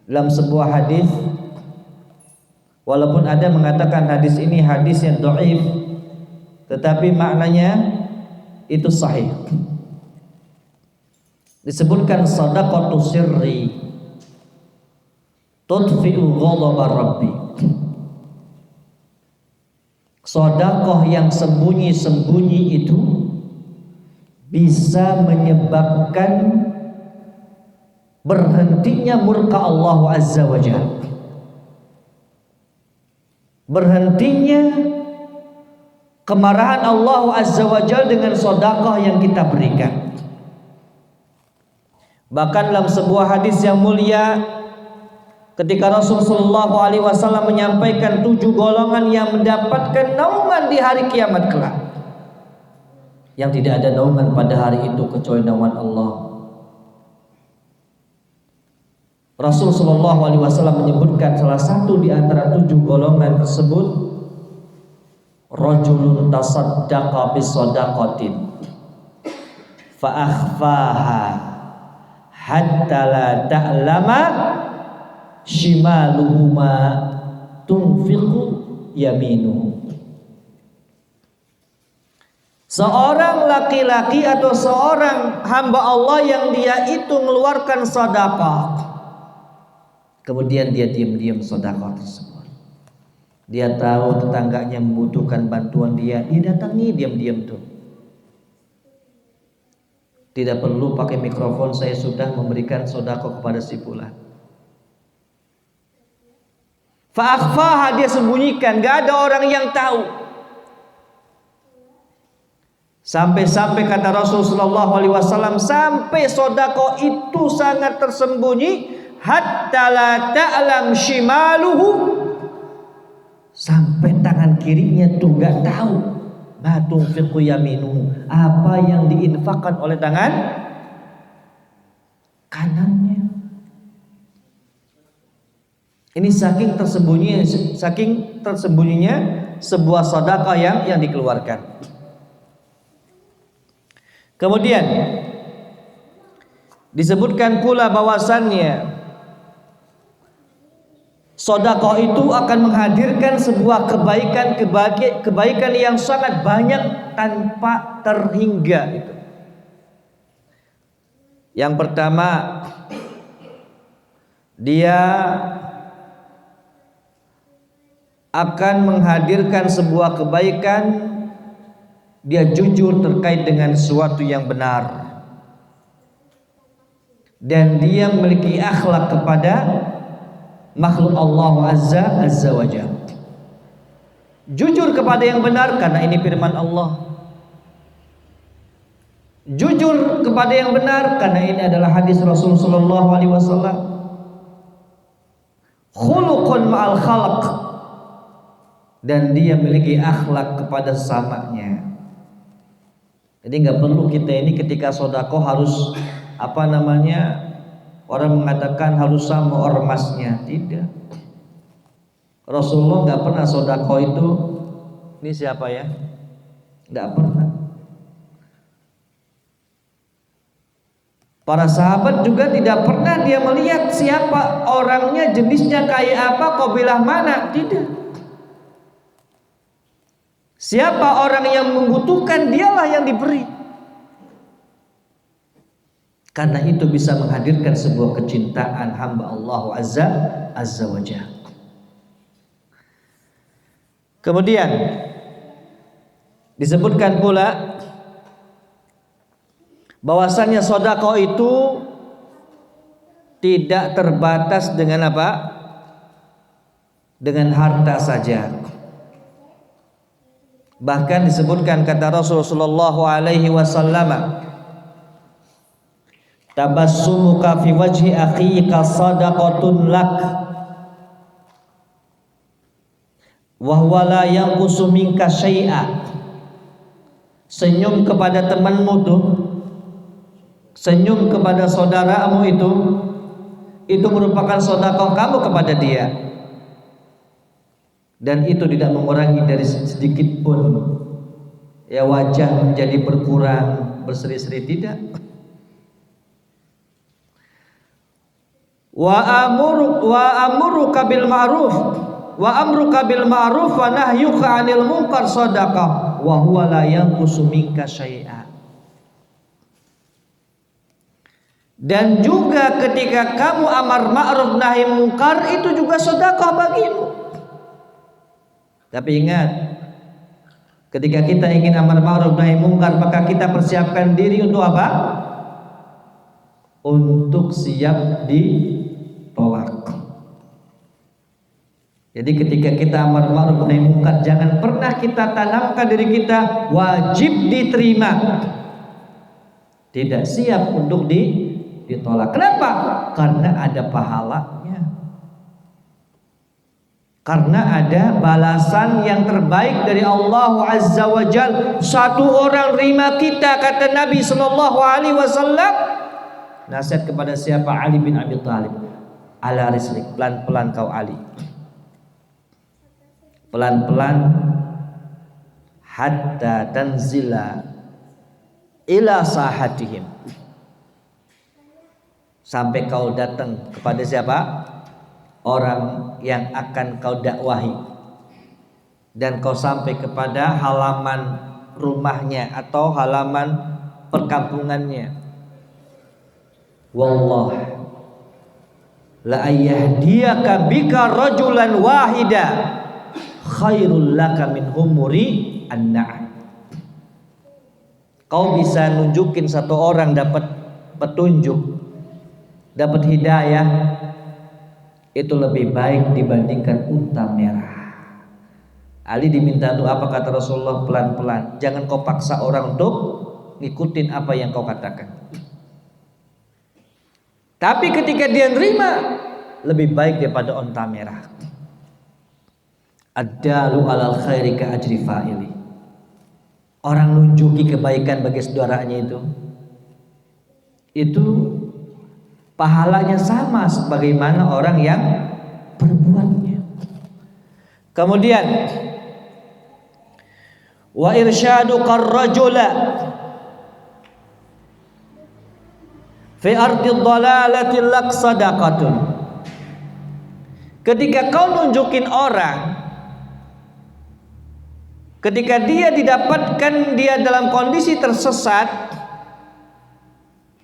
dalam sebuah hadis, walaupun ada mengatakan hadis ini hadis yang dhaif, tetapi maknanya itu sahih. Disebutkan sadaqatu sirri tudfi'u ghadaba rabbi. Sedekah yang sembunyi-sembunyi itu bisa menyebabkan berhentinya murka Allah Azza wa Jalla, berhentinya kemarahan Allah Azza wa Jalla dengan sedekah yang kita berikan. Bahkan dalam sebuah hadis yang mulia ketika Rasulullah SAW menyampaikan 7 golongan yang mendapatkan naungan di hari kiamat kelak, yang tidak ada naungan pada hari itu kecuali naungan Allah. Rasulullah SAW menyebutkan salah satu di antara 7 golongan tersebut, rajulun tasaddaqa bisadaqatin fa akhfaha hatta la ta'lama shimaluhu ma tunfiqu yaminuhu. Seorang laki-laki atau seorang hamba Allah yang dia itu mengeluarkan sedekah, kemudian dia diam-diam sedekah tersebut. Dia tahu tetangganya membutuhkan bantuan dia datangi diam-diam tuh. Tidak perlu pakai mikrofon, saya sudah memberikan sedekah kepada si fulan. Fa akhfaha, dia sembunyikan, gak ada orang yang tahu. Sampai-sampai kata Rasulullah SAW, sampai sedekah itu sangat tersembunyi, hatta la ta'lam shimaluhu, sampai tangan kirinya tuh gak tahu ma tunfiqu yaminuhu, apa yang diinfakkan oleh tangan kanannya. Ini saking tersembunyinya sebuah sedekah yang dikeluarkan. Kemudian disebutkan pula bahwasannya sedekah itu akan menghadirkan sebuah kebaikan yang sangat banyak tanpa terhingga itu. Yang pertama, dia akan menghadirkan sebuah kebaikan, dia jujur terkait dengan sesuatu yang benar, dan dia memiliki akhlak kepada makhluk Allah Azza wa Jalla. Jujur kepada yang benar karena ini firman Allah. Jujur kepada yang benar karena ini adalah hadis Rasulullah SAW. Khuluqun ma'al khalq, dan dia memiliki akhlak kepada sesamanya. Jadi nggak perlu kita ini ketika sedekah harus orang mengatakan harus sama ormasnya, tidak. Rasulullah nggak pernah sedekah itu, ini siapa ya? Nggak pernah. Para sahabat juga tidak pernah dia melihat siapa orangnya, jenisnya kayak apa, kabilah mana, tidak. Siapa orang yang membutuhkan, dialah yang diberi. Karena itu bisa menghadirkan sebuah kecintaan hamba Allah Azza wa Jalla. Kemudian disebutkan pula bahwasanya sedekah itu tidak terbatas dengan apa? Dengan harta saja. Bahkan disebutkan kata Rasulullah SAW, tabassumuka fi wajhi akhika sadaqatun lak wa huwa la yanqusu minka syai'a. Senyum kepada temanmu tuh, senyum kepada saudaramu itu merupakan sedekah kamu kepada dia, dan itu tidak mengurangi dari sedikit pun ya wajah menjadi berkurang, berseri-seri, tidak. Wa amuruka bil ma'ruf wa amruka bil ma'ruf wa nahyuka 'anil munkar shadaqah wa huwa la yanqusu minka syai'a. Dan juga ketika kamu amar ma'ruf nahi munkar, itu juga sedekah bagimu. Tapi ingat, ketika kita ingin amar ma'ruf nahi munkar, maka kita persiapkan diri untuk apa? Untuk siap ditolak. Jadi ketika kita amar ma'ruf nahi munkar, jangan pernah kita tanamkan diri kita wajib diterima, tidak siap untuk ditolak. Kenapa? Karena ada pahalanya. Karena ada balasan yang terbaik dari Allah Azza wa Jal. Satu orang terima kita, kata Nabi Sallallahu Alaihi Wasallam. Nasihat kepada siapa? Ali bin Abi Thalib. Ala rislik, pelan-pelan kau Ali. Pelan-pelan hatta tanzila ila sahatihim. Sampai kau datang kepada siapa? Orang yang akan kau dakwahi, dan kau sampai kepada halaman rumahnya atau halaman perkampungannya. Wallah la ayyahdiyaka bika rajulan wahida khairul laka min humuri an-na'am. Kau bisa nunjukin satu orang dapat petunjuk, dapat hidayah, itu lebih baik dibandingkan unta merah. Ali diminta doa, apa kata Rasulullah? Pelan-pelan, jangan kau paksa orang untuk ngikutin apa yang kau katakan. Tapi ketika dia nerima, lebih baik daripada unta merah. Ad-dalu alal khairi ka ajri fa'ili. Orang nunjuki kebaikan bagi saudaranya itu pahalanya sama sebagaimana orang yang berbuatnya. Kemudian wa irsyadu qarrajula fi ardi dhalalati lak sadaqatun. Ketika kau nunjukin orang, ketika dia didapatkan dia dalam kondisi tersesat,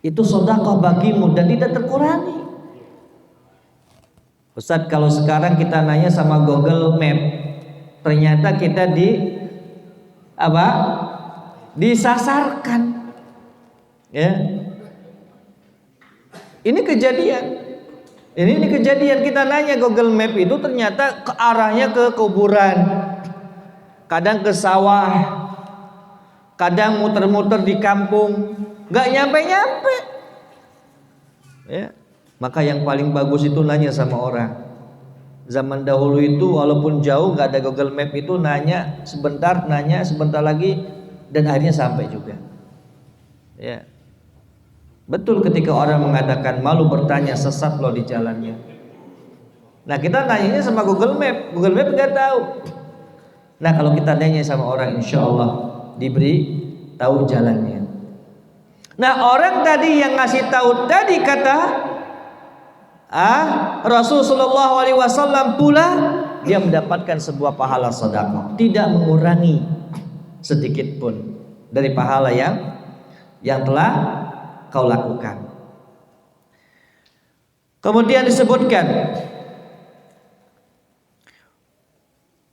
itu sedekah bagimu dan tidak terkurangi. Ustaz, kalau sekarang kita nanya sama Google Map, ternyata kita disasarkan. Ya. Ini kejadian. Ini kejadian, kita nanya Google Map itu ternyata ke arahnya ke kuburan. Kadang ke sawah, kadang muter-muter di kampung, nggak nyampe-nyampe. Ya, maka yang paling bagus itu nanya sama orang. Zaman dahulu itu walaupun jauh nggak ada Google Map itu nanya sebentar lagi dan akhirnya sampai juga. Ya, betul ketika orang mengatakan malu bertanya sesat loh di jalannya. Nah kita nanyanya sama Google Map nggak tahu. Nah kalau kita nanya sama orang, insya Allah diberi tahu jalannya. Nah orang tadi yang ngasih tahu tadi kata Rasulullah SAW pula dia mendapatkan sebuah pahala sedekah, tidak mengurangi sedikit pun dari pahala yang telah kau lakukan. Kemudian disebutkan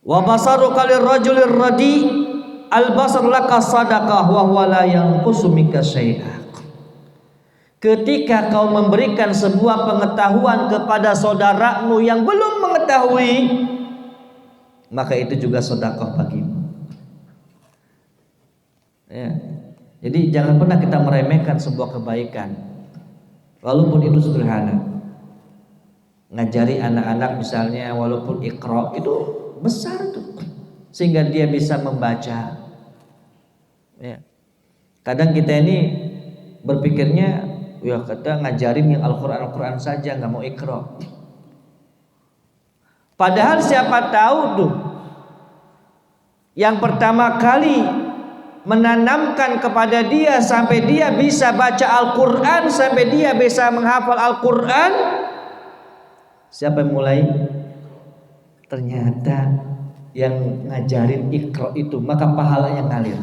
wa basaruka lirrajulir radi al-basar laka sadaqah wa huwa la yanqusu minka syai'a. Ketika kau memberikan sebuah pengetahuan kepada saudaramu yang belum mengetahui, maka itu juga sedekah bagimu. Ya. Jadi jangan pernah kita meremehkan sebuah kebaikan, walaupun itu sederhana. Ngajari anak-anak misalnya, walaupun Iqra itu besar tuh, sehingga dia bisa membaca. Ya. Kadang kita ini berpikirnya, ya kita ngajarin yang Al-Quran saja, nggak mau Iqra. Padahal siapa tahu tuh, yang pertama kali menanamkan kepada dia sampai dia bisa baca Al-Quran, sampai dia bisa menghafal Al-Quran, siapa yang mulai? Ternyata yang ngajarin Iqra itu, maka pahalanya ngalir.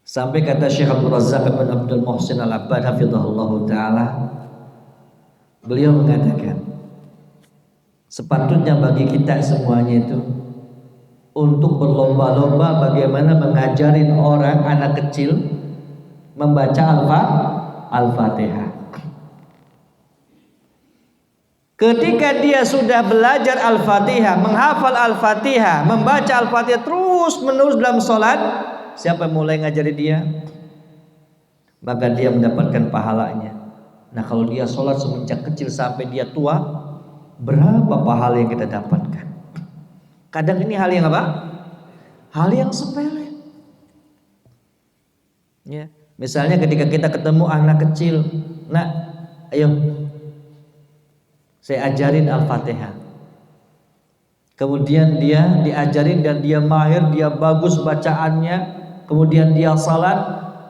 Sampai kata Syekh Abdul Razak bin Abdul Muhsin Al-Abbad hafizahullah ta'ala, beliau mengatakan sepatutnya bagi kita semuanya itu untuk berlomba-lomba bagaimana mengajarin orang, anak kecil membaca Al-Fatihah. Ketika dia sudah belajar Al-Fatihah, menghafal Al-Fatihah, membaca Al-Fatihah terus menerus dalam sholat, siapa yang mulai ngajari dia? Maka dia mendapatkan pahalanya. Nah kalau dia sholat semenjak kecil sampai dia tua, berapa pahala yang kita dapatkan. Kadang ini hal yang apa? Hal yang sepele. Ya, misalnya ketika kita ketemu anak kecil, nak, ayo saya ajarin Al-Fatihah. Kemudian dia diajarin dan dia mahir, dia bagus bacaannya, kemudian dia salat,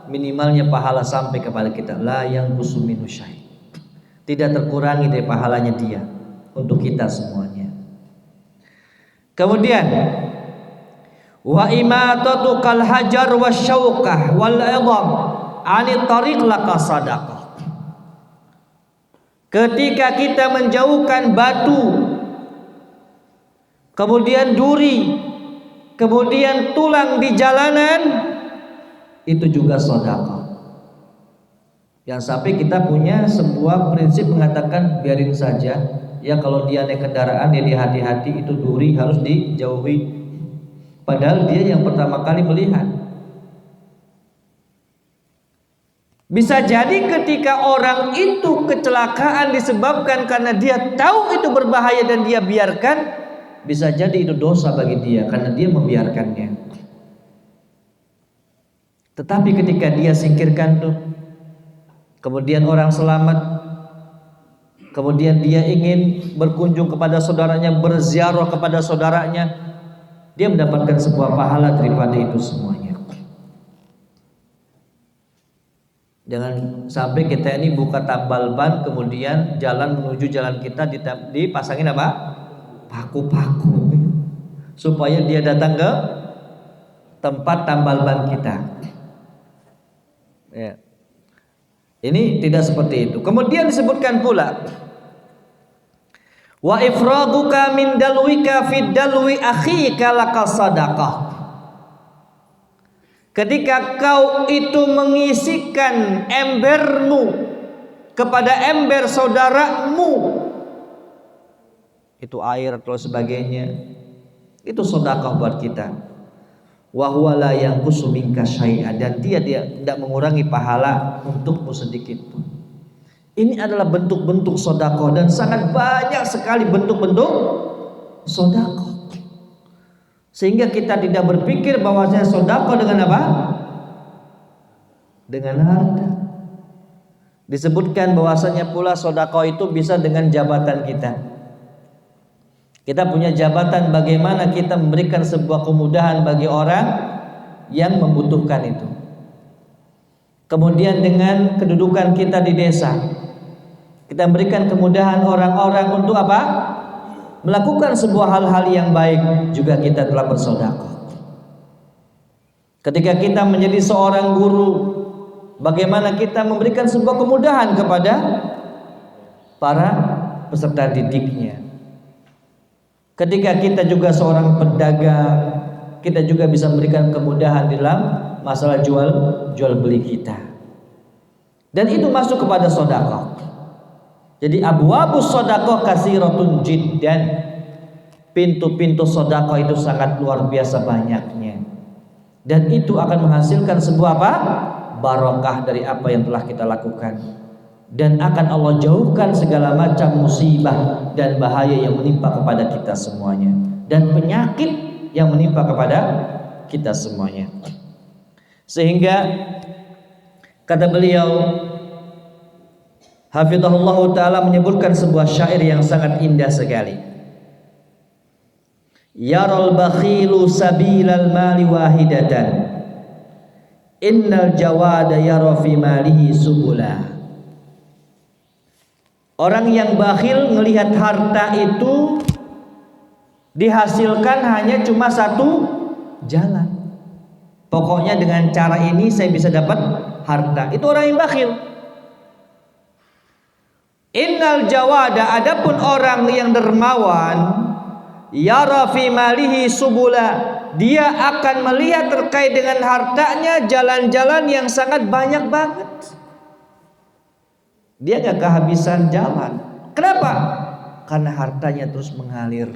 minimalnya pahala sampai kepada kita, la yang kusuminu syai. Tidak terkurangi dari pahalanya dia untuk kita semuanya. Kemudian wa imatatu kal hajar wasyaukah wal idham ani tariq laka sadaqah. Ketika kita menjauhkan batu, kemudian duri, kemudian tulang di jalanan, itu juga sedekah. Yang sampai kita punya sebuah prinsip mengatakan biarin saja, ya kalau dia naik kendaraan ya hati-hati, itu duri harus dijauhi. Padahal dia yang pertama kali melihat. Bisa jadi ketika orang itu kecelakaan disebabkan karena dia tahu itu berbahaya dan dia biarkan, bisa jadi itu dosa bagi dia karena dia membiarkannya. Tetapi ketika dia singkirkan tuh, kemudian orang selamat, kemudian dia ingin berkunjung kepada saudaranya, berziarah kepada saudaranya, dia mendapatkan sebuah pahala daripada itu semuanya. Jangan sampai kita ini buka tambal ban, kemudian jalan menuju jalan kita dipasangin apa? Paku-paku, supaya dia datang ke tempat tambal ban kita. Ya. Ini tidak seperti itu. Kemudian disebutkan pula, wa ifraguka min dalwika fid dalwi akhika laka sadaqah. Ketika kau itu mengisikan embermu kepada ember saudaramu, itu air atau sebagainya, itu sedekah buat kita. Wa huwa la yanqusu minka syai'a, dan dia tidak mengurangi pahala untukmu sedikit pun. Ini adalah bentuk-bentuk sedekah dan sangat banyak sekali bentuk-bentuk sedekah. Sehingga kita tidak berpikir bahwasanya sedekah dengan apa? Dengan harta. Disebutkan bahwasanya pula sedekah itu bisa dengan jabatan kita. Kita punya jabatan, bagaimana kita memberikan sebuah kemudahan bagi orang yang membutuhkan itu. Kemudian dengan kedudukan kita di desa, kita berikan kemudahan orang-orang untuk apa? Melakukan sebuah hal-hal yang baik, juga kita telah bersedekah. Ketika kita menjadi seorang guru, bagaimana kita memberikan sebuah kemudahan kepada para peserta didiknya. Ketika kita juga seorang pedagang, kita juga bisa memberikan kemudahan dalam masalah jual beli kita. Dan itu masuk kepada sedekah. Jadi abwabus sedekah katsiratun jiddan. Pintu-pintu sedekah itu sangat luar biasa banyaknya. Dan itu akan menghasilkan sebuah apa? Barokah dari apa yang telah kita lakukan. Dan akan Allah jauhkan segala macam musibah dan bahaya yang menimpa kepada kita semuanya, dan penyakit yang menimpa kepada kita semuanya. Sehingga kata beliau hafizahullah ta'ala menyebutkan sebuah syair yang sangat indah sekali. Yaral bakhilu sabilal mali wahidatan, innal jawada yara fi malihi subula. Orang yang bakhil melihat harta itu dihasilkan hanya cuma satu jalan. Pokoknya dengan cara ini saya bisa dapat harta. Itu orang yang bakhil. Innal jawada, adapun orang yang dermawan, yara fi malihi subula, dia akan melihat terkait dengan hartanya jalan-jalan yang sangat banyak banget. Dia gak kehabisan jalan. Kenapa? Karena hartanya terus mengalir.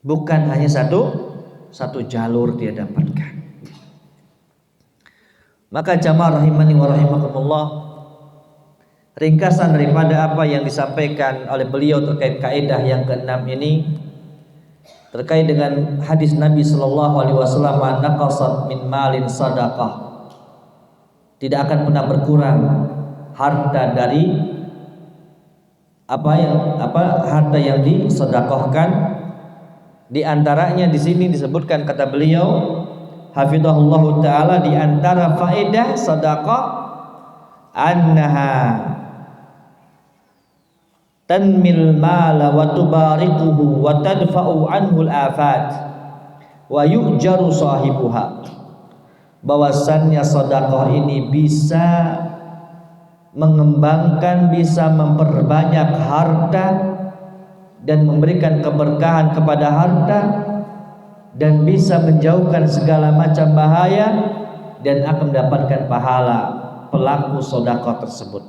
Bukan hanya satu jalur dia dapatkan. Maka jamaah rahimani wa rahimakumullah, ringkasan daripada apa yang disampaikan oleh beliau terkait kaidah yang keenam ini terkait dengan hadis Nabi sallallahu alaihi wasallam, naqasat min malin sadaqah, tidak akan pernah berkurang harta dari harta yang disedekahkan. Di antaranya di sini disebutkan, kata beliau hafizahullah taala, di antara faedah sedekah annaha tanmil mala wa tubarikuhu wa tadfa'u anhu al-afat wa yu'jaru sahibuha, bahwasannya sedekah ini bisa mengembangkan, bisa memperbanyak harta dan memberikan keberkahan kepada harta, dan bisa menjauhkan segala macam bahaya, dan akan mendapatkan pahala pelaku sedekah tersebut.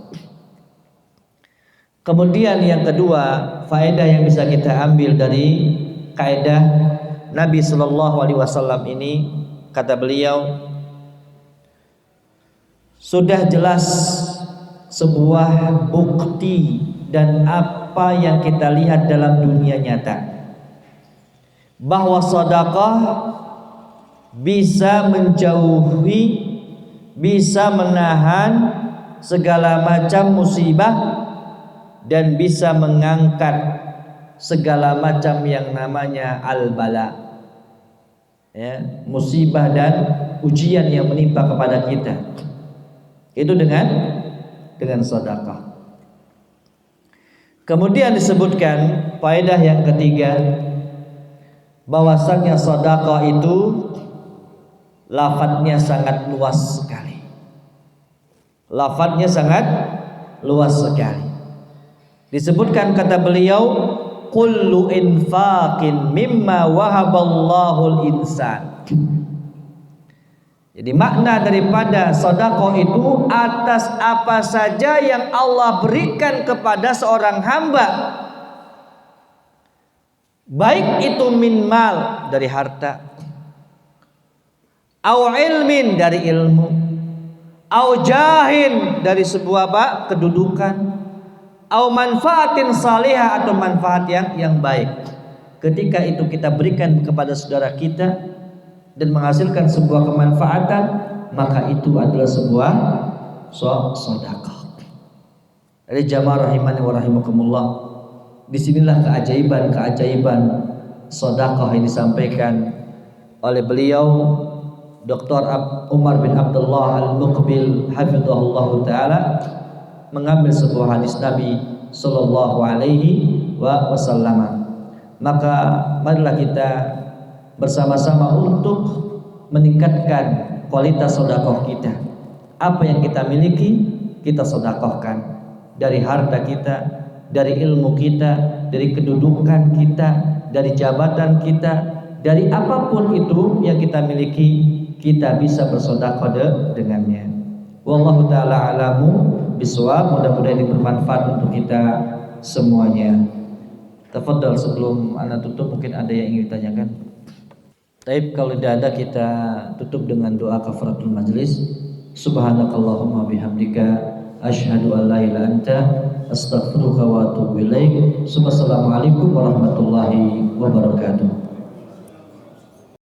Kemudian yang kedua, faedah yang bisa kita ambil dari kaidah Nabi sallallahu alaihi wasallam ini, kata beliau, sudah jelas sebuah bukti dan apa yang kita lihat dalam dunia nyata, bahwa sedekah bisa menjauhi, bisa menahan segala macam musibah, dan bisa mengangkat segala macam yang namanya al-bala, ya, musibah dan ujian yang menimpa kepada kita, itu dengan sedekah. Kemudian disebutkan faedah yang ketiga, bahwasannya sedekah itu lafadznya sangat luas sekali. Lafadznya sangat luas sekali. Disebutkan, kata beliau, kullu infaqin mimma wahaballahul insan. Jadi makna daripada sedekah itu atas apa saja yang Allah berikan kepada seorang hamba, baik itu min mal dari harta, au ilmin dari ilmu, au jahin dari sebuah kedudukan, au manfaatin salihah atau manfaat yang baik. Ketika itu kita berikan kepada saudara kita dan menghasilkan sebuah kemanfaatan, maka itu adalah sebuah sedekah. Jadi jamaah rahimani wa rahimakumullah, disinilah keajaiban sedekah yang disampaikan oleh beliau Dr. Umar bin Abdullah Al-Muqbil hafizahullah taala, mengambil sebuah hadis Nabi sallallahu alaihi wasallam. Maka marilah kita bersama-sama untuk meningkatkan kualitas sedekah kita. Apa yang kita miliki kita sedekahkan, dari harta kita, dari ilmu kita, dari kedudukan kita, dari jabatan kita, dari apapun itu yang kita miliki, kita bisa bersedekah dengannya. Wallahu taala alamu bisawab. Mudah-mudahan ini bermanfaat untuk kita semuanya. Tafadhal, sebelum anda tutup mungkin ada yang ingin ditanyakan. Taib, kalau tidak ada kita tutup dengan doa kafaratul majlis. Subhanakallahumma bihamdika asyhadu an la ilaha illa anta astaghfiruka wa atubu ilaik. Wassalamualaikum warahmatullahi wabarakatuh.